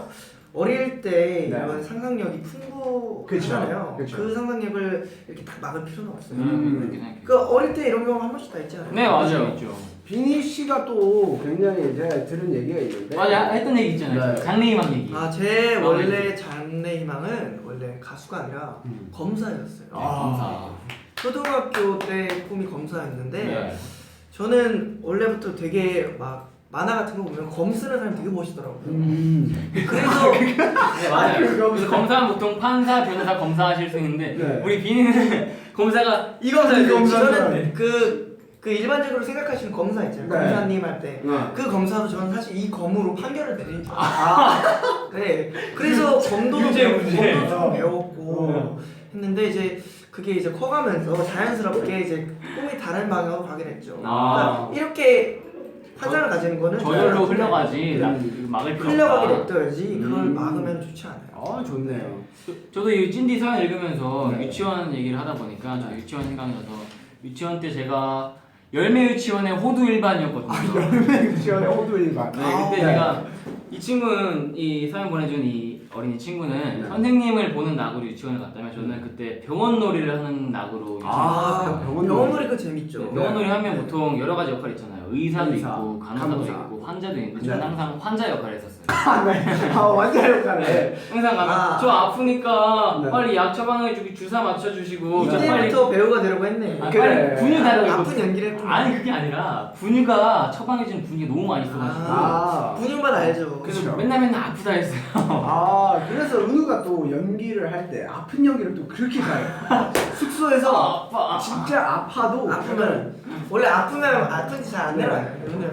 어릴 때 네. 이런 상상력이 풍부하잖아요. 그쵸. 그 상상력을 이렇게 딱 막을 필요는 없어요. 그렇게 생각해요. 그 어릴 때 이런 경우 한 번씩 다 있잖아요. 네 맞아요 있죠. 비니 씨가 또 굉장히 이제 들은 얘기가 있는데. 맞아 했던 얘기 있잖아요. 네. 장래희망 얘기. 제 원래 장래희망은 원래 가수가 아니라 검사였어요. 검사. 초등학교 때 꿈이 검사였는데 네. 저는 원래부터 되게 막 만화 같은 거 보면 검 쓰는 사람 되게 멋있더라고요. 그래서 네 맞아요. 그래서 검사는 보통 판사, 변호사, 검사하실 수 있는데 네. 우리 비니는 검사가 이 검사였어요. 검사는 저는 그 일반적으로 생각하시는 검사 있잖아요. 네. 검사님 할 때. 네. 그 검사도 저는 사실 이 검으로 판결을 내린 줄 네. 그래서 검도도 유죄, 배웠고, 유죄. 검도 좀 배웠고 했는데 이제 그게 이제 커가면서 자연스럽게 이제 꿈이 다른 방향으로 가게 됐죠. 그러니까 이렇게 환상을 가지는 거는 저절로 자연스럽게 흘러가지 막을 필요 흘러가게 없다. 냅둬야지 그걸 막으면 좋지 않아요. 좋네요. 저도 이 찐디 사연 읽으면서 네. 유치원 얘기를 하다 보니까 저 유치원 생각이 나서 유치원 때 제가 열매 유치원의 호두 일반이었거든요. 열매 유치원의 호두 일반. 네, 그때 제가 이 친구는 이 사연 보내준 이 어린이 친구는 선생님을 보는 낙으로 유치원을 갔다면 저는 그때 병원놀이를 하는 낙으로 유치원을 병원놀이 그거 재밌죠. 병원놀이 하면 보통 여러 가지 역할이 있잖아요. 의사도 의사, 있고 간호사도 간호사. 있고 환자도 있는데 저는 네. 항상 환자 역할을 했었어요. 완전 역할을. 항상 가면 저 아프니까 네. 빨리 약 처방해주고 주사 맞춰주시고 저 빨리 이제부터 배우가 되려고 했네. 아, 그래. 빨리 분유 달라고 아픈 연기를 했구나. 아니 그게 아니라 분유가 처방해주는 분유가 너무 많이 있어가지고 분유만 알죠. 그래서 그쵸. 맨날 아프다 했어요. 그래서 은우가 또 연기를 할 때 아픈 연기를 또 그렇게 잘해. 숙소에서 아파. 진짜 아파도 아프면 원래 아프면 아픈지 잘 안 내려요. 오늘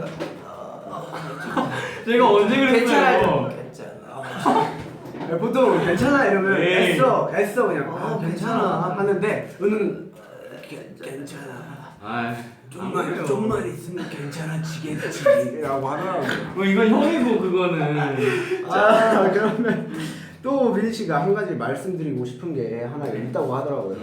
제가 언제 그랬어요? 괜찮아요. 괜찮아. 보통 괜찮아 이러면 네. 애써 그냥 괜찮아. 괜찮아 하는데 은우는 괜찮아. 아, 좀만 있으면 괜찮아지겠지라고 하더라고요. 뭐 이건 형이고 그거는. 그러면 또 비니 씨가 한 가지 말씀드리고 싶은 게 하나 있다고 하더라고요.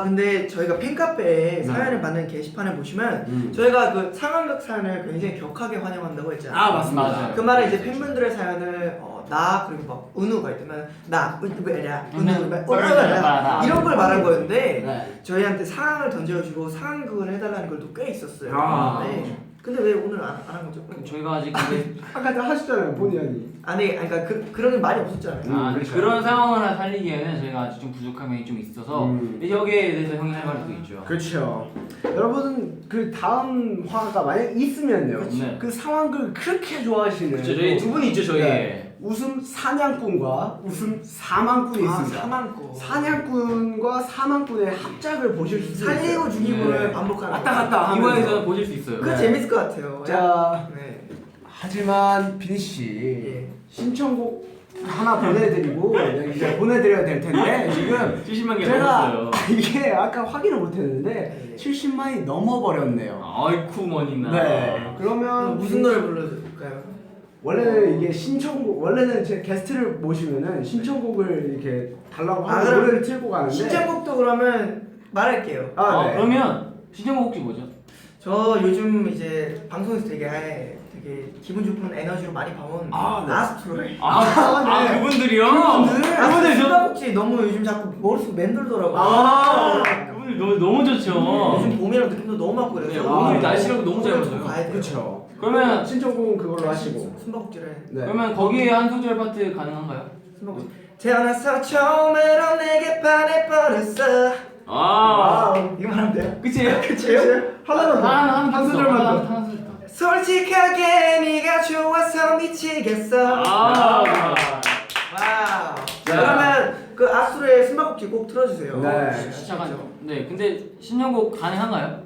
근데 저희가 팬카페에 사연을 받는 게시판에 보시면 저희가 그 상황극 사연을 굉장히 격하게 환영한다고 했잖아요. 맞습니다. 그 말은 이제 팬분들의 사연을 나 그리고 막 은우가 있다면 나 은우야 은우야. 이런 걸 말한 거였는데 네. 저희한테 상황을 던져주고 상황극을 해달라는 걸도 꽤 있었어요. 아. 네. 근데 왜 오늘 안 한 거죠? 저희가 아직 근데 아까 다 하셨잖아요, 본의 아니. 아니 그러니까 그런 게 많이 없었잖아요. 그렇죠. 그런 상황을 살리기에는 저희가 아직 좀 부족한 면이 좀 있어서 이제 여기에 대해서 형이 할 말도 있죠. 그렇죠. 여러분 그 다음 화가 만약 있으면요. 네. 그 상황을 그렇게 좋아하시는 그렇죠. 저희 두 분이 있죠 저희에. 네. 웃음 사냥꾼과 웃음 사망꾼이 있습니다. 사망꾼. 사냥꾼과 사망꾼의 합작을 보실 수 있어요. 살리고 죽이고를 네. 반복하는 왔다 거. 갔다 하면서. 이거에서는 보실 수 있어요. 그거 네. 재밌을 것 같아요. 자, 네. 하지만 비니 씨 예. 신청곡 하나 보내드리고 이제 보내드려야 될 텐데 지금 70만 개 제가 넘었어요. 이게 아까 확인을 못했는데 70만이 넘어버렸네요. 아이쿠 머니나. 네. 그러면 무슨 노래 불러줄까요? 원래는 이게 신청곡 원래는 제 게스트를 모시면은 신청곡을 이렇게 달라고 하는 그럼 노래를 틀고 가는데 신청곡도 그러면 말할게요. 아, 네. 그러면 신청곡 혹시 뭐죠? 저 요즘 이제 방송에서 되게 기분 좋은 에너지로 많이 봐온 아, 네. 아스트로의 네. 그분들이요? 그분들 숨바꼭질 너무 요즘 자꾸 머릿속 맴돌더라고요. 그분들 너무 좋죠. 요즘 봄이랑 느낌도 너무 맞고 그래서 네, 오늘 날씨랑 너무 잘 오늘 맞아요. 좀 가야 돼요. 그렇죠. 그러면 신청곡은 그걸로 하시고. 숨바꼭질에 네. 그러면 거기에 한 소절 파트 가능한가요? 숨바꼭질 태어나서 처음으로 내게 반해버렸어. 아, 이거 말하면 돼요? 그치예요? 하나만 더. 한 소절만 더. 한 소절 더. 솔직하게 네가 좋아서 미치겠어. 아, 와우. 자, 그러면 그 아스트로의 숨바꼭질 꼭 틀어주세요. 네. 시작하죠. 네, 근데 신청곡 가능한가요?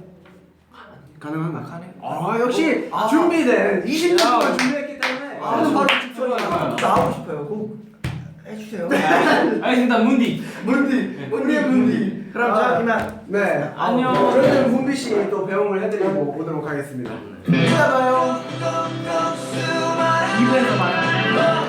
가능한가? 가능. 아 역시 아. 준비된 20년 동안 준비했기 때문에 저는 바로 직전이에요. 또 나오고 싶어요. 꼭 해주세요. 알겠습니다, 문디. 문디. 그럼 저 이만 네. 안녕. 저희는 문비 씨 또 배웅을 해드리고 오도록 하겠습니다. 이따 봐요. 2부에서 봐요.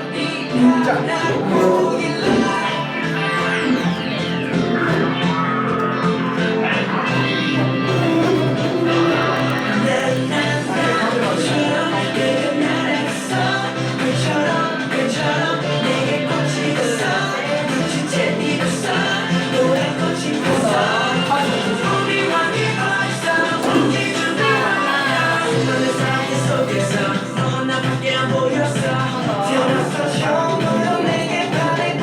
태어나서 처음으로 내게 반해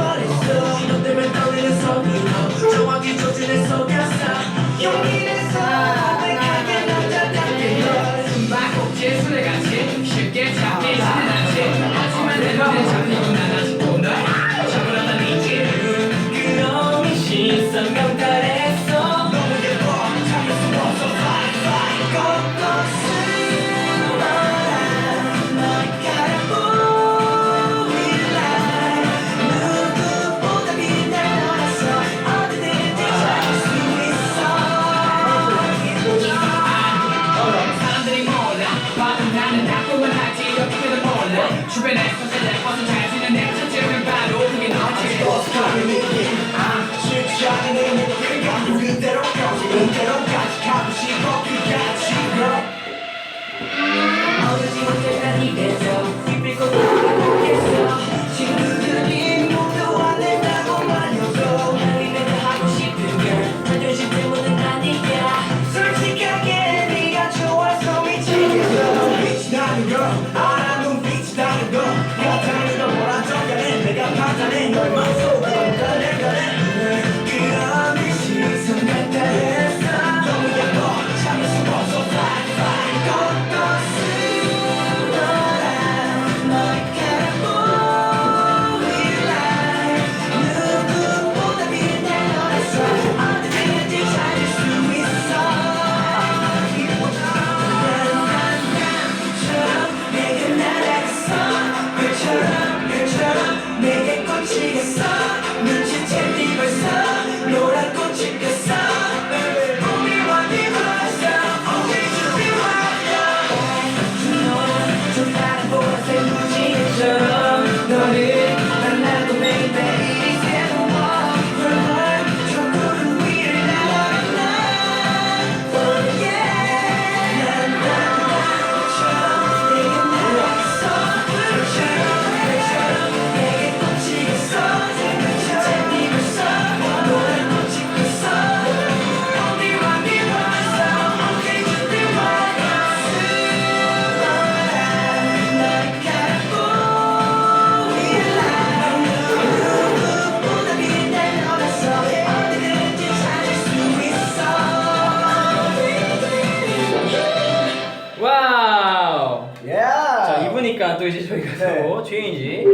또 이제 저희가 네. 또 체인지.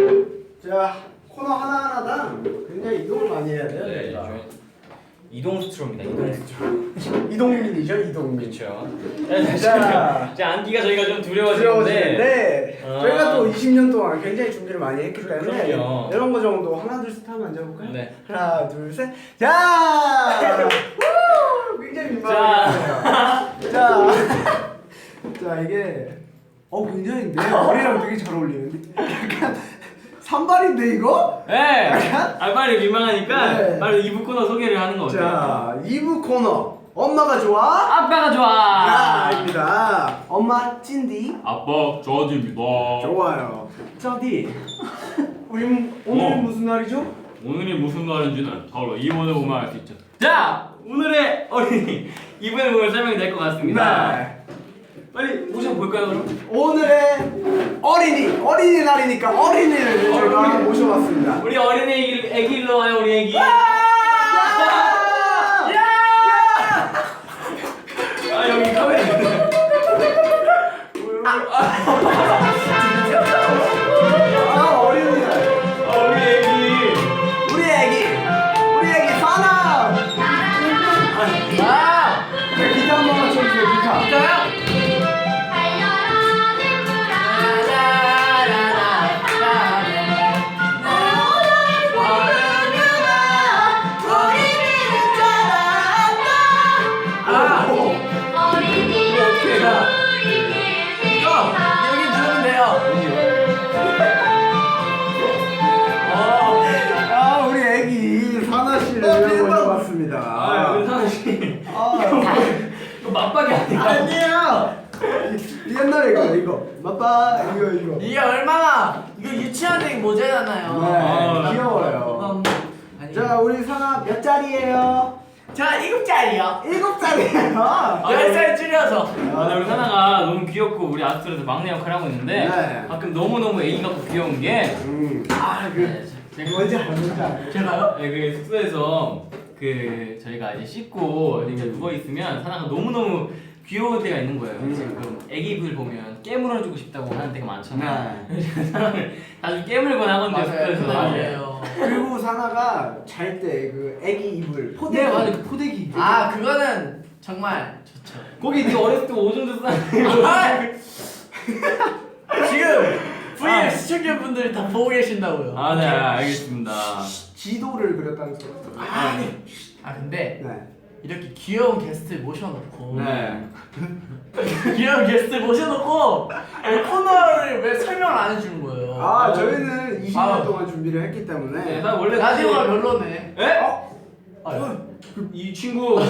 자, 코너 하나하나당 굉장히 이동을 많이 해야 돼요. 네, 저희가. 이동 스트로입니다. 이동 스트로. 이동민이죠, 이동민. 그렇죠. 자, 자, 앉기가 저희가 좀 두려워지는데. 두려워지는데 아. 저희가 또 20년 동안 굉장히 준비를 많이 했기 때문에 그럼요. 이런 거 정도 하나 둘 셋 하면 앉아볼까요? 네. 하나 둘 셋. 자, 우! 굉장히 민망해요. 자, 자 이게 굉장히 내 머리랑 되게 잘 어울리는데 약간 산발인데 이거? 네. 아 빨리 민망하니까 네. 빨리 2부 코너 소개를 하는 거 어때요? 자, 2부 코너 엄마가 좋아? 아빠가 좋아. 자입니다. 엄마 찐디. 아빠 저디입니다. 좋아요. 쩌디. 우리 오늘은 무슨 날이죠? 오늘이 무슨 날인지는 바로 2부에 보면 알 수 있죠. 자, 오늘의 어린이 2부에 보면 설명이 될 것 같습니다. 네. 빨리 모셔볼까요 그럼? 오늘의 어린이 날이니까 어린이를 저희가 모셔봤습니다. 우리 어린이 애기 일로 와요 우리 애기. 아 여기 카메라 있네. 어린이날. 우리 애기. 우리 애기 사나. 기타 한 번만 쳐주세요. 기타. 여기 누르면 돼요. 우리 애기 사나 씨를 모셔봤습니다. 아 은상아 씨. 이거 맞박이 아니야? 아니에요. 옛날에 이거 맛봐 이거. 이게 얼마나 이거 유치원생 모자잖아요. 네, 귀여워요. 자, 우리 사나 몇 살이에요? 저 7살이요. 7살이에요. 10살 줄여서. 아, 우리 사나가 너무 귀엽고 우리 아스트로에서 막내 역할을 하고 있는데 네. 가끔 너무너무 애기 같고 귀여운 게 제가 뭔지 알죠? 제가요? 네, 그 숙소에서 그 저희가 이제 씻고 이렇게 누워 있으면 사나가 너무너무 귀여울 때가 있는 거예요. 지금 애기들 보면 깨물어주고 싶다고 하는 때가 많잖아요. 사람을 아주 깨물거나 하거든요 숙소에서. 맞아요. 그리고 사나가 잘 때 그 애기 이불 포대기. 네 맞아 그 포대기. 아 그거는 정말 좋죠. 거기 네 어렸을 때 오줌도 싸는 아! 지금 VR 시청자분들이 다 보고 계신다고요. 아, 네, 알겠습니다. 지도를 그렸다는 소리. 아 근데 네. 이렇게 귀여운 게스트 모셔놓고 네. 귀여운 게스트 모셔놓고 이 코너를 왜 설명을 안 해주는 거예요? 저희는 20년 아. 동안 준비를 했기 때문에. 네, 나 원래 라디오가 별로네. 에? 이 친구 이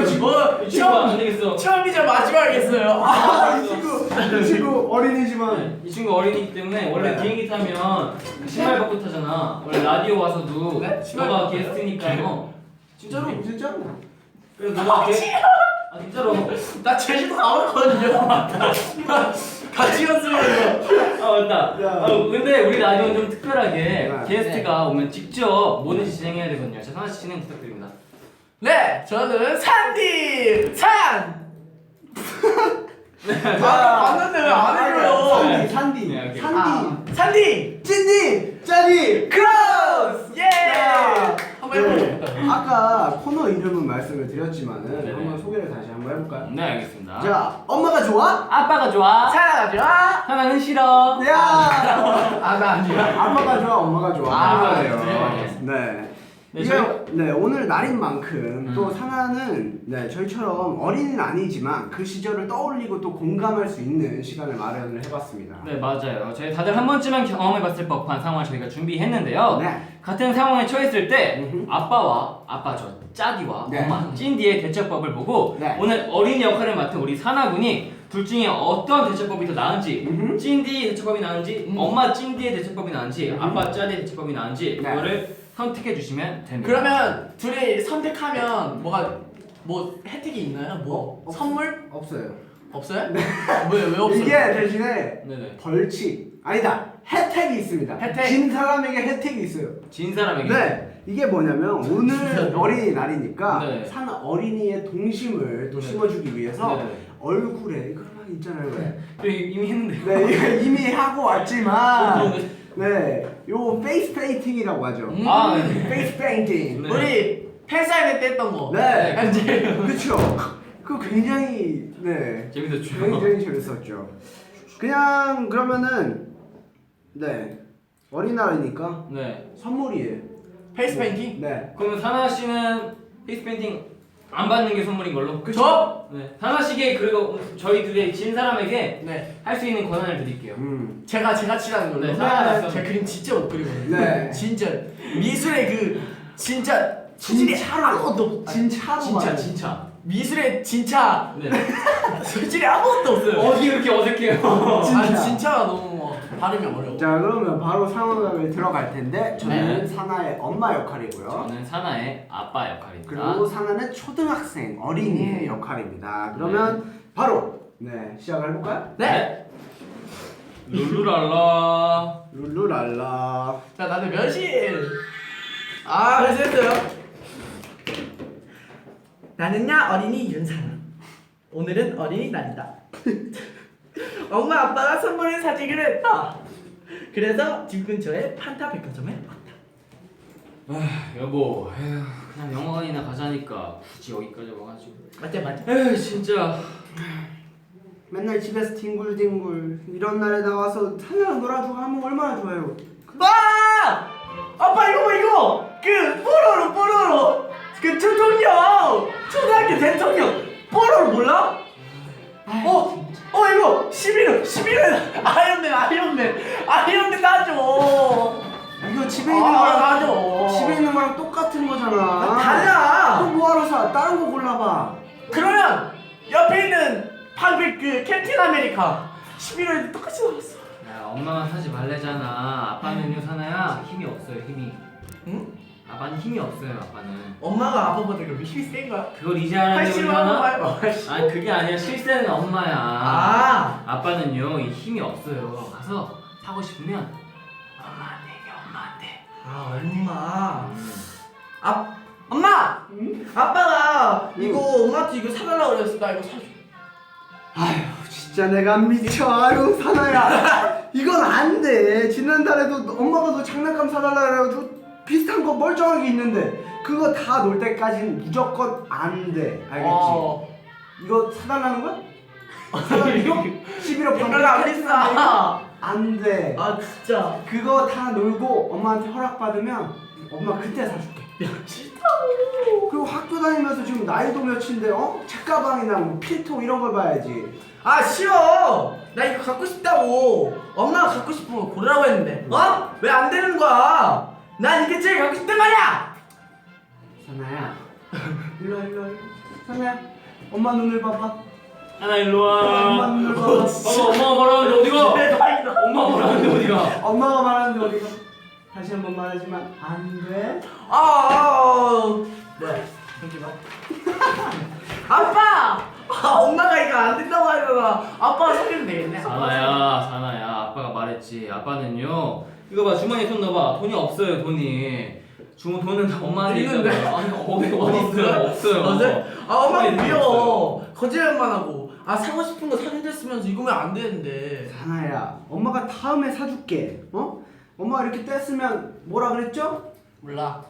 친구 안 되겠어. 처음이자 마지막이겠어요. 이 친구 어린이지만. 이 친구 어린이기 때문에 원래 네. 비행기 타면 신발 벗고 타잖아. 원래 라디오 와서도 네? 신발 너가 벗고 게스트니까 진짜로. 그래서 너가 아 진짜로. 나 제주도 가봤거든요. 같이 갔으면 아 맞다. 야. 근데 우리 라디오는 좀 특별하게 네. 게스트가 오면 직접 뭐든지 진행해야 되거든요. 자 하나씩 진행 부탁드립니다. 네, 저는 산디 산. 네. 봤는데 왜 안 해줘요? 산디. 네, 오케이. 산디 찐디. 짜디. 크로스. 예. 자, 한번 해볼게요. 아까 코너 이름은 말씀을 드렸지만은 네네. 한번 소개를 다시 한번 해볼까요? 네 알겠습니다. 자, 엄마가 좋아? 아빠가 좋아. 사랑하죠? 하나는 싫어. 야! 아나 아니야. 아빠가 좋아, 엄마가 좋아. 아, 그래요. 네. 네. 네, 이게 네, 오늘 날인 만큼 또 음. 사나는 네, 저희처럼 어린이는 아니지만 그 시절을 떠올리고 또 공감할 수 있는 시간을 마련을 해봤습니다. 네 맞아요. 저희 다들 한 번쯤은 경험해봤을 법한 상황을 저희가 준비했는데요. 네. 같은 상황에 처했을 때 음흠. 아빠와 아빠 저 짜디와 네. 엄마 찐디의 대처법을 보고 네. 오늘 어린이 역할을 맡은 우리 사나군이 둘 중에 어떤 대처법이 더 나은지 음흠. 찐디의 대처법이 나은지 엄마 찐디의 대처법이 나은지 아빠 짜디의 대처법이 나은지 네. 그거를 선택해 주시면 됩니다. 그러면 둘이 선택하면 뭐 혜택이 있나요? 뭐 선물 없어요. 없어요? 왜 없어요? 이게 대신에 네네. 벌칙 아니다 혜택이 있습니다. 혜택. 진 사람에게 혜택이 있어요. 진 사람에게 네, 이게 뭐냐면 오늘 어린이 날이니까 네. 사나 어린이의 동심을 또 네. 심어주기 위해서 네. 얼굴에 그런 막 있잖아요. 저 이미 했는데. 네, 이거 이미 하고 왔지만 네, 요 페이스 페인팅이라고 하죠. 아, 네. 페이스 페인팅. 네. 우리 팬사인회 때 했던 거. 네, 맞아요. 그렇죠. 그거 굉장히 네, 재밌었죠. 굉장히 재밌었죠. 그냥 그러면은 네, 어린날이니까 네. 선물이에요. 페이스 페인팅? 네. 그러면 사나 씨는 페이스 페인팅 안 받는 게 선물인 걸로? 저? 네. 사나 씨에게 그리고 저희 둘의 진 사람에게 네. 할 수 있는 권한을 드릴게요. 제가 칠하는 걸로. 네, 사나 제 그림 진짜 못 그리거든요. 네. 진짜 미술의 그 진짜 소질이 아무것도 없. 진짜로 진짜 말해요. 진짜. 미술의 진짜 네. 소질이 아무것도 없어요. 어디 그렇게 어색해요? 아 진짜 너무 발음이 어려워. 자, 그러면 바로 상황을 들어갈 텐데 저는 네. 사나의 엄마 역할이고요. 저는 사나의 아빠 역할입니다. 그리고 사나는 초등학생 어린이의 역할입니다. 그러면 바로 네, 시작을 해볼까요? 네. 룰루랄라. 룰루랄라. 자 다들 몇 시? 아 그래서 했어요. 나는야 어린이 윤사나. 오늘은 어린이날이다. 엄마 아빠가 선물을 사주기로 했다. 그래서 집 근처에 판타 백화점에 왔다. 여보, 에휴, 그냥 영화관이나 가자니까 굳이 여기까지 와가지고. 맞아. 에휴, 진짜. 맨날 집에서 뒹굴뒹굴 이런 날에 나와서 사나랑 놀아주고 하면 얼마나 좋아요. 아! 아빠 이거 그 뽀로로 그 대통령 초등학교 대통령 뽀로로 몰라? 이거 11월 아이언맨 나줘. 이거 집에 있는 거랑 나줘. 집에 있는 거랑 똑같은 거잖아. 달라. 또 뭐하러 사? 다른 거 골라봐. 그러면 옆에 있는 방금 그 캡틴 아메리카 11월에도 똑같이 나왔어. 야, 엄마만 사지 말래잖아. 아빠는요, 사나야, 힘이 없어요, 힘이. 응? 아빠는 힘이 없어요, 아빠는. 엄마가 아빠보다 그럼 힘이 센 거야? 그걸 이제 알았는데 80만 얼마나? 원 아니, 그게 아니라 실세는 엄마야. 아. 아빠는요, 이 힘이 없어요. 가서 사고 싶으면 엄마한테 얘기해, 엄마한테. 엄마. 엄마! 아빠가 이거 엄마한테 이거 사달라고 그랬어. 나 이거 사줘. 아휴, 진짜 내가 미쳐. 아유, 사나야. 이건 안 돼. 지난달에도 엄마가 너 장난감 사달라 그래가지고 비슷한 거 멀쩡하게 있는데 그거 다 놀 때까지는 무조건 안 돼. 알겠지? 이거 사달라는 거야? 사달라고? 11호 이거가 안 비싸. 안 돼. 아 진짜. 그거 다 놀고 엄마한테 허락받으면 엄마 그때 사줄게. 싫다고. 그리고 학교 다니면서 지금 나이도 몇인데 책가방이나 뭐 필통 이런 걸 봐야지. 아 싫어. 나 이거 갖고 싶다고. 엄마가 갖고 싶은 거 고르라고 했는데. 왜 안 되는 거야? 난 이게 제일 갖고 싶단 말이야. 사나야. 일로 와. 사나야. 엄마 눈을 봐봐. 하나 일로 와. 엄마 눈을 봐봐. 봐봐, 엄마가 말하는데 어디가? 대박이다. 엄마가 말하는데 어디가? 엄마가 말하는데 어디가? 다시 한 번 말하지만 안 돼. 네. 여기 봐. 아빠. 엄마가 이거 안 된다고 하잖아. 아빠가 사주면 되겠네. 사나야, 아빠가 말했지. 아빠는요, 이거 봐, 주머니에 손 넣어봐. 돈이 없어요, 돈이. 돈은 엄마한테 있는데? 있잖아요. 아니, 어디 있어요? 없어요. 엄마 주머니에 돈 미워. 없어요. 거짓말만 하고. 사고 싶은 거 사준댔으면서 이거면 안 되는데. 사나야, 엄마가 다음에 사줄게. 엄마가 이렇게 뗐으면 뭐라 그랬죠? 몰라.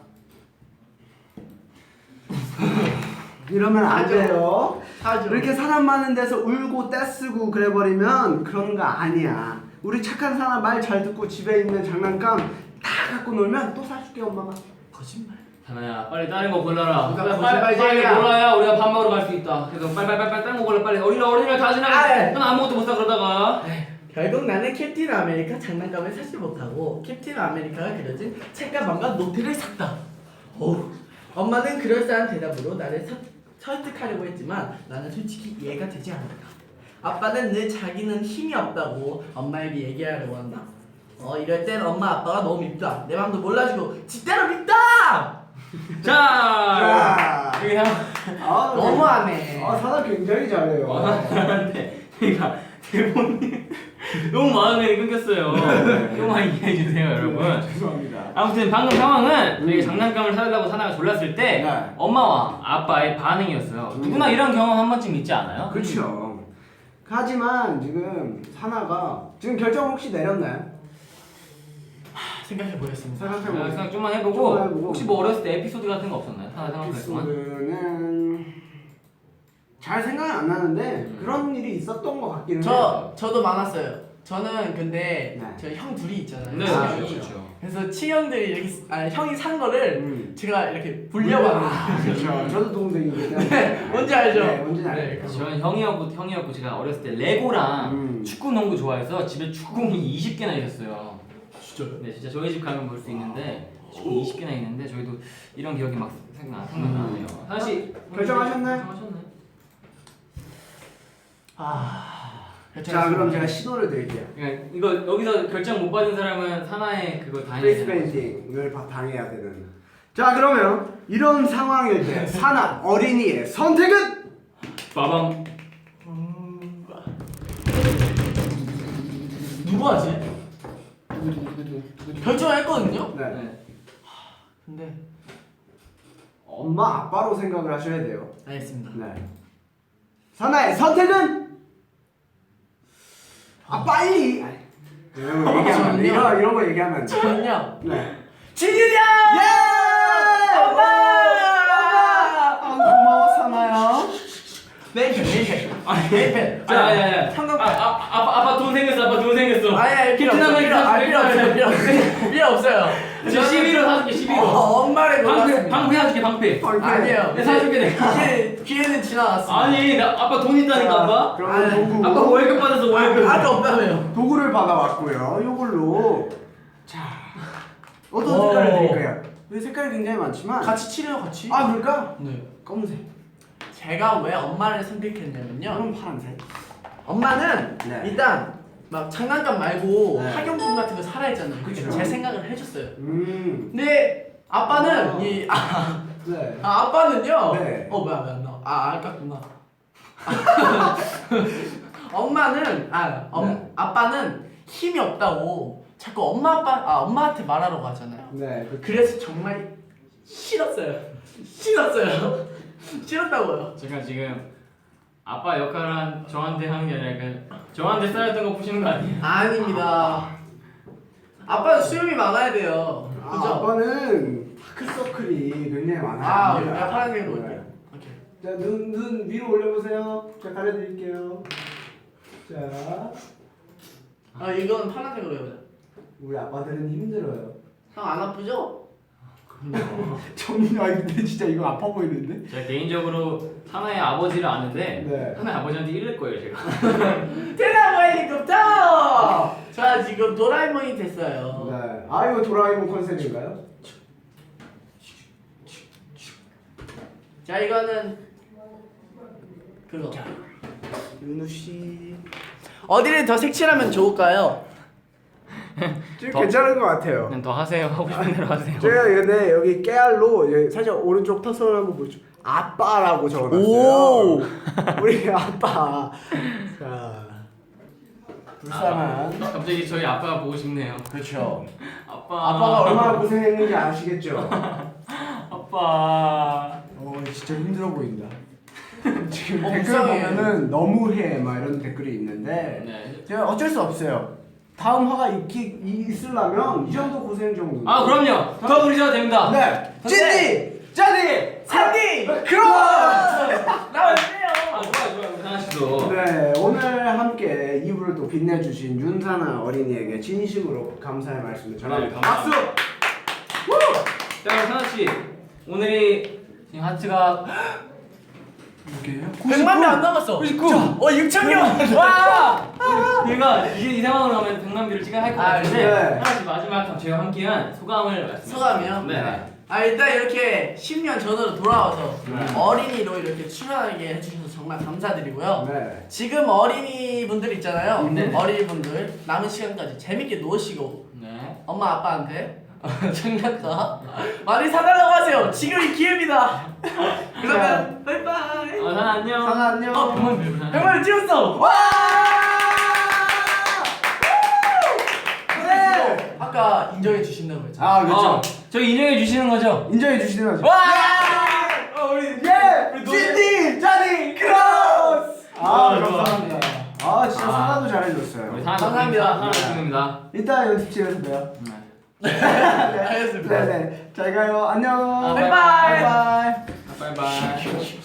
이러면 안 사줘. 돼요. 사줘. 이렇게 사람 많은 데서 울고 떼쓰고 그래버리면 그런 거 아니야. 우리 착한 사람 말 잘 듣고 집에 있는 장난감 다 갖고 놀면 또 사줄게 엄마가. 거짓말. 사나야, 빨리 다른 거 골라라. 빨리 빨리 얘기해. 골라야 우리가 밥 먹으러 갈 수 있다. 그래서 빨리 다른 거 골라. 빨리 어린이날 다 지나가. 넌 아무것도 못 사 그러다가. 결국 나는 캡틴 아메리카 장난감을 사지 못하고 캡틴 아메리카가 그려진 책가방과 노트를 샀다. 엄마는 그럴싸한 대답으로 나를 설득하려고 했지만 나는 솔직히 이해가 되지 않았다. 아빠는 늘 자기는 힘이 없다고 엄마에게 얘기하려고 한다. 이럴 땐 엄마 아빠가 너무 밉다. 내 맘도 몰라주고 지대로 밉다. 자, 여기 너무하네. 사나 굉장히 잘해요. 나한테 그러니까 대본님 너무 마음에 끊겼어요. 조금만 이해해 주세요, 여러분. 죄송합니다. 아무튼 방금 상황은 저희 장난감을 사달라고 사나가 졸랐을 때 네. 엄마와 아빠의 반응이었어요. 누구나 이런 경험 한 번쯤 있지 않아요? 그렇죠. 하지만 지금 사나가 지금 결정 혹시 내렸나요? 생각해 보겠습니다. 생각해보세요. 생각 좀만 해보고, 좀만 해보고. 혹시 뭐 어렸을 때 에피소드 같은 거 없었나요? 하나 생각할 동안. 에피소드는 잘 생각이 안 나는데 그런 일이 있었던 것 같기는 해요. 저도 많았어요. 저는 근데 네. 저 형 둘이 있잖아요. 네, 형이. 그렇죠. 그래서 친형들이 이렇게 형이 산 거를 음. 제가 이렇게 불려봤는데. 그렇죠. 저도 동생이기 때문에. 네, 뭔지 알죠? 네, 뭔지 알죠. 네, 저는 형이었고 제가 어렸을 때 레고랑 축구 농구 좋아해서 집에 축구공이 20개나 있었어요. 진짜요? 네, 진짜 저희 집 가면 볼 수 있는데 축구 20개나 있는데 저희도 이런 기억이 막 생각나네요. 하나 씨 결정하셨나요? 결정하셨나요? 자 그럼 제가 신호를 드릴게요. 그러니까 이거 여기서 결정 못 받은 사람은 사나의 그거 다 페이스 해야 되는 페인팅을 당해야 되는. 자 그러면 이런 상황일 때 사나 어린이의 선택은? 빠밤. 누구 하지? 결정했거든요? 네. 네. 근데 엄마 아빠로 생각을 하셔야 돼요. 알겠습니다. 네. 사나의 선택은? 아 빨리. 이런 거 얘기하면 안 돼. 이런 거 얘기하면 안 돼. 저는요. 네. 진유야! 예! 엄마! 아, 고마워 사나야. 네이펜. 네이펜. 아야야야. 상관. 아빠 돈 생겼어. 아빠 돈 생겼어. 아니 필요 없어요. 필요 없어요. 저 11호 사줄게 11호. 엄마를 방패 사줄게 방패. 아니에요. 내 사줄게 내가. 기회는 지나갔어. 아니 나 아빠 돈 있다니까 아빠. 그러면 도구. 아빠 월급 받아서 월급. 아까 없다며요. 도구를 받아왔고요. 요걸로 자 어떤 오. 색깔을 드릴까요? 이 색깔이 굉장히 많지만 같이 칠해요 같이. 아 그럴까? 네. 검은색. 제가 왜 엄마를 선택했냐면요. 그럼 파란색. 엄마는 네. 일단 막 장난감 말고 네. 학용품 같은 거 사라 했잖아요. 그쵸. 제 생각을 해줬어요. 아. 근데 아빠는 네. 아빠는요. 네. 뭐야 왜 안 나와? 아깝구나. 엄마는 네. 아빠는 힘이 없다고 자꾸 엄마한테 말하라고 하잖아요. 네. 그래서 정말 싫었어요. 싫었다고요. 제가 지금 아빠 역할을 저한테 하는 게 아니라 저한테 쌓였던 거 푸시는 거 아니에요? 아닙니다. 아빠는 수염이 많아야 돼요. 그죠? 아빠는 다크서클이 굉장히 많아요. 내가 파란색으로 네. 올게요. 오케이. 자, 눈 위로 올려보세요. 자, 가려드릴게요. 자, 이건 파란색으로 해보자. 우리 아빠들은 힘들어요. 형 안 아프죠? 정민아, 근데 진짜 이거 아파 보이는데? 제가 개인적으로 하나의 아버지를 아는데 네. 하나의 아버지한테 이럴 거예요 제가. 테라모 헬리콥터! 자 지금 도라에몽이 됐어요. 네. 아, 이거 도라에몽 컨셉인가요? 자 이거는 그거. 윤우 씨. 어디를 더 색칠하면 좋을까요? 지금 더- 괜찮은 것 같아요. 그냥 더 하세요. 하고 싶은 대로 하세요. 제가 근데 여기 깨알로 여기 살짝 오른쪽 터선을 한번 보여줘. 아빠라고 적어놨어요. 오! 우리 아빠. 자, 불쌍한. 갑자기 저희 아빠가 보고 싶네요. 그렇죠. 아빠. 아빠가 얼마나 고생했는지 아시겠죠? 아빠. 진짜 힘들어 보인다. 지금 댓글 불쌍해. 보면은 너무해 막 이런 댓글이 있는데 네. 제가 어쩔 수 없어요. 다음 화가 있으려면 이 정도 고생 정도. 아 그럼요. 더 부르셔도 됩니다. 네. 찐디, 짜디, 산디! 그럼. 나와주세요! 좋아요. 하나 씨도. 네, 오늘 함께 이불을 또 빛내주신 윤사나 어린이에게 진심으로 감사의 말씀을 전합니다. 네, 박수! 자 하나 씨 오늘이 지금 하트가 100만 명 안 남았어. 99. 6,000명. 와! 얘가 이제 이 상황으로 가면 100만 뷰를 찍어야 할 것 아, 같은데 네. 하나씩 마지막 저희와 함께한 소감을 말씀해 소감이요? 네. 일단 이렇게 10년 전으로 돌아와서 네. 어린이로 이렇게 출연하게 해주셔서 정말 감사드리고요. 네. 지금 어린이분들 있잖아요. 네. 어린이분들 남은 시간까지 재밌게 노시고 네. 엄마 아빠한테 장난감 많이 사달라고 하세요. 지금이 기회입니다. 그러면 바이바이. 사나 안녕. 사나 안녕. 100만 뷰. 100만을 찍었어. 와! 네. 아까 인정해 주신다고 했잖아요. 아, 그렇죠. 저희 인정해 주시는 거죠? 인정해 주시는 거죠. 와! 우리 예! 우리 노래- 찐디! 짜디! 크로스! 아, 좋아. 감사합니다. 잘해줬어요. 우리 사랑합니다. 사랑합니다. 이따 연습실에서 봬요. 네. 알겠습니다. 네네. 잘 가요. 안녕. 바이바이. 바이바이. 바이바이.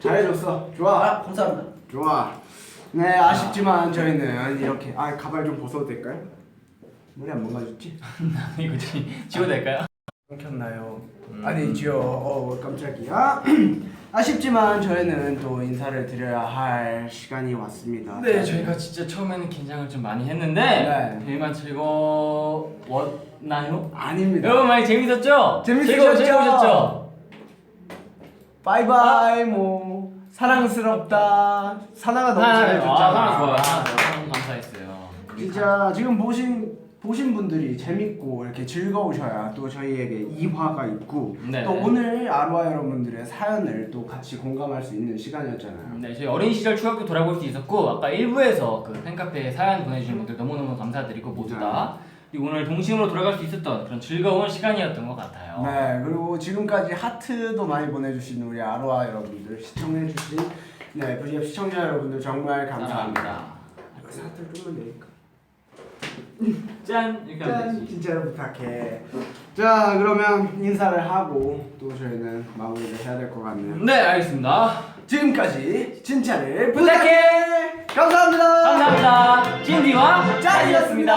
잘해줬어. 좋아. 감사합니다. 좋아. 네, 아쉽지만 저희는 이렇게 가발 좀 벗어도 될까요? 머리 안 망가졌지? 이거 지워도 될까요? 끊겼나요? 아니죠. 깜짝이야. 아쉽지만 저희는 또 인사를 드려야 할 시간이 왔습니다. 네, 저희가 진짜 처음에는 긴장을 좀 많이 했는데 네. 저희만 즐거웠나요? 아닙니다. 여러분 많이 재밌었죠? 재밌으셨죠? 즐거우셨죠? 바이바이. 뭐 사랑스럽다. 사나가 너무 잘해줬잖아. 사랑 좋아요. 너무 감사했어요. 진짜 지금 보신 분들이 재밌고 이렇게 즐거우셔야 또 저희에게 이화가 있고 네. 또 오늘 아로하 여러분들의 사연을 또 같이 공감할 수 있는 시간이었잖아요. 네, 저희 어린 시절 추억도 돌아볼 수 있었고 아까 1부에서 그 팬카페에 사연 보내주신 분들 너무너무 감사드리고 모두 다 그리고 오늘 동심으로 돌아갈 수 있었던 그런 즐거운 시간이었던 것 같아요. 네, 그리고 지금까지 하트도 많이 보내주신 우리 아로하 여러분들 시청해주신 VF 시청자 여러분들 정말 감사합니다. 하트를 좀만 내릴까? 짠! 이렇게 하면 짠! 되지. 진짜로 부탁해. 자, 그러면 인사를 하고 또 저희는 마무리를 해야 될 것 같네요. 네, 알겠습니다. 지금까지 진짜를 부탁해! 감사합니다. 감사합니다. 진디와 짠이었습니다.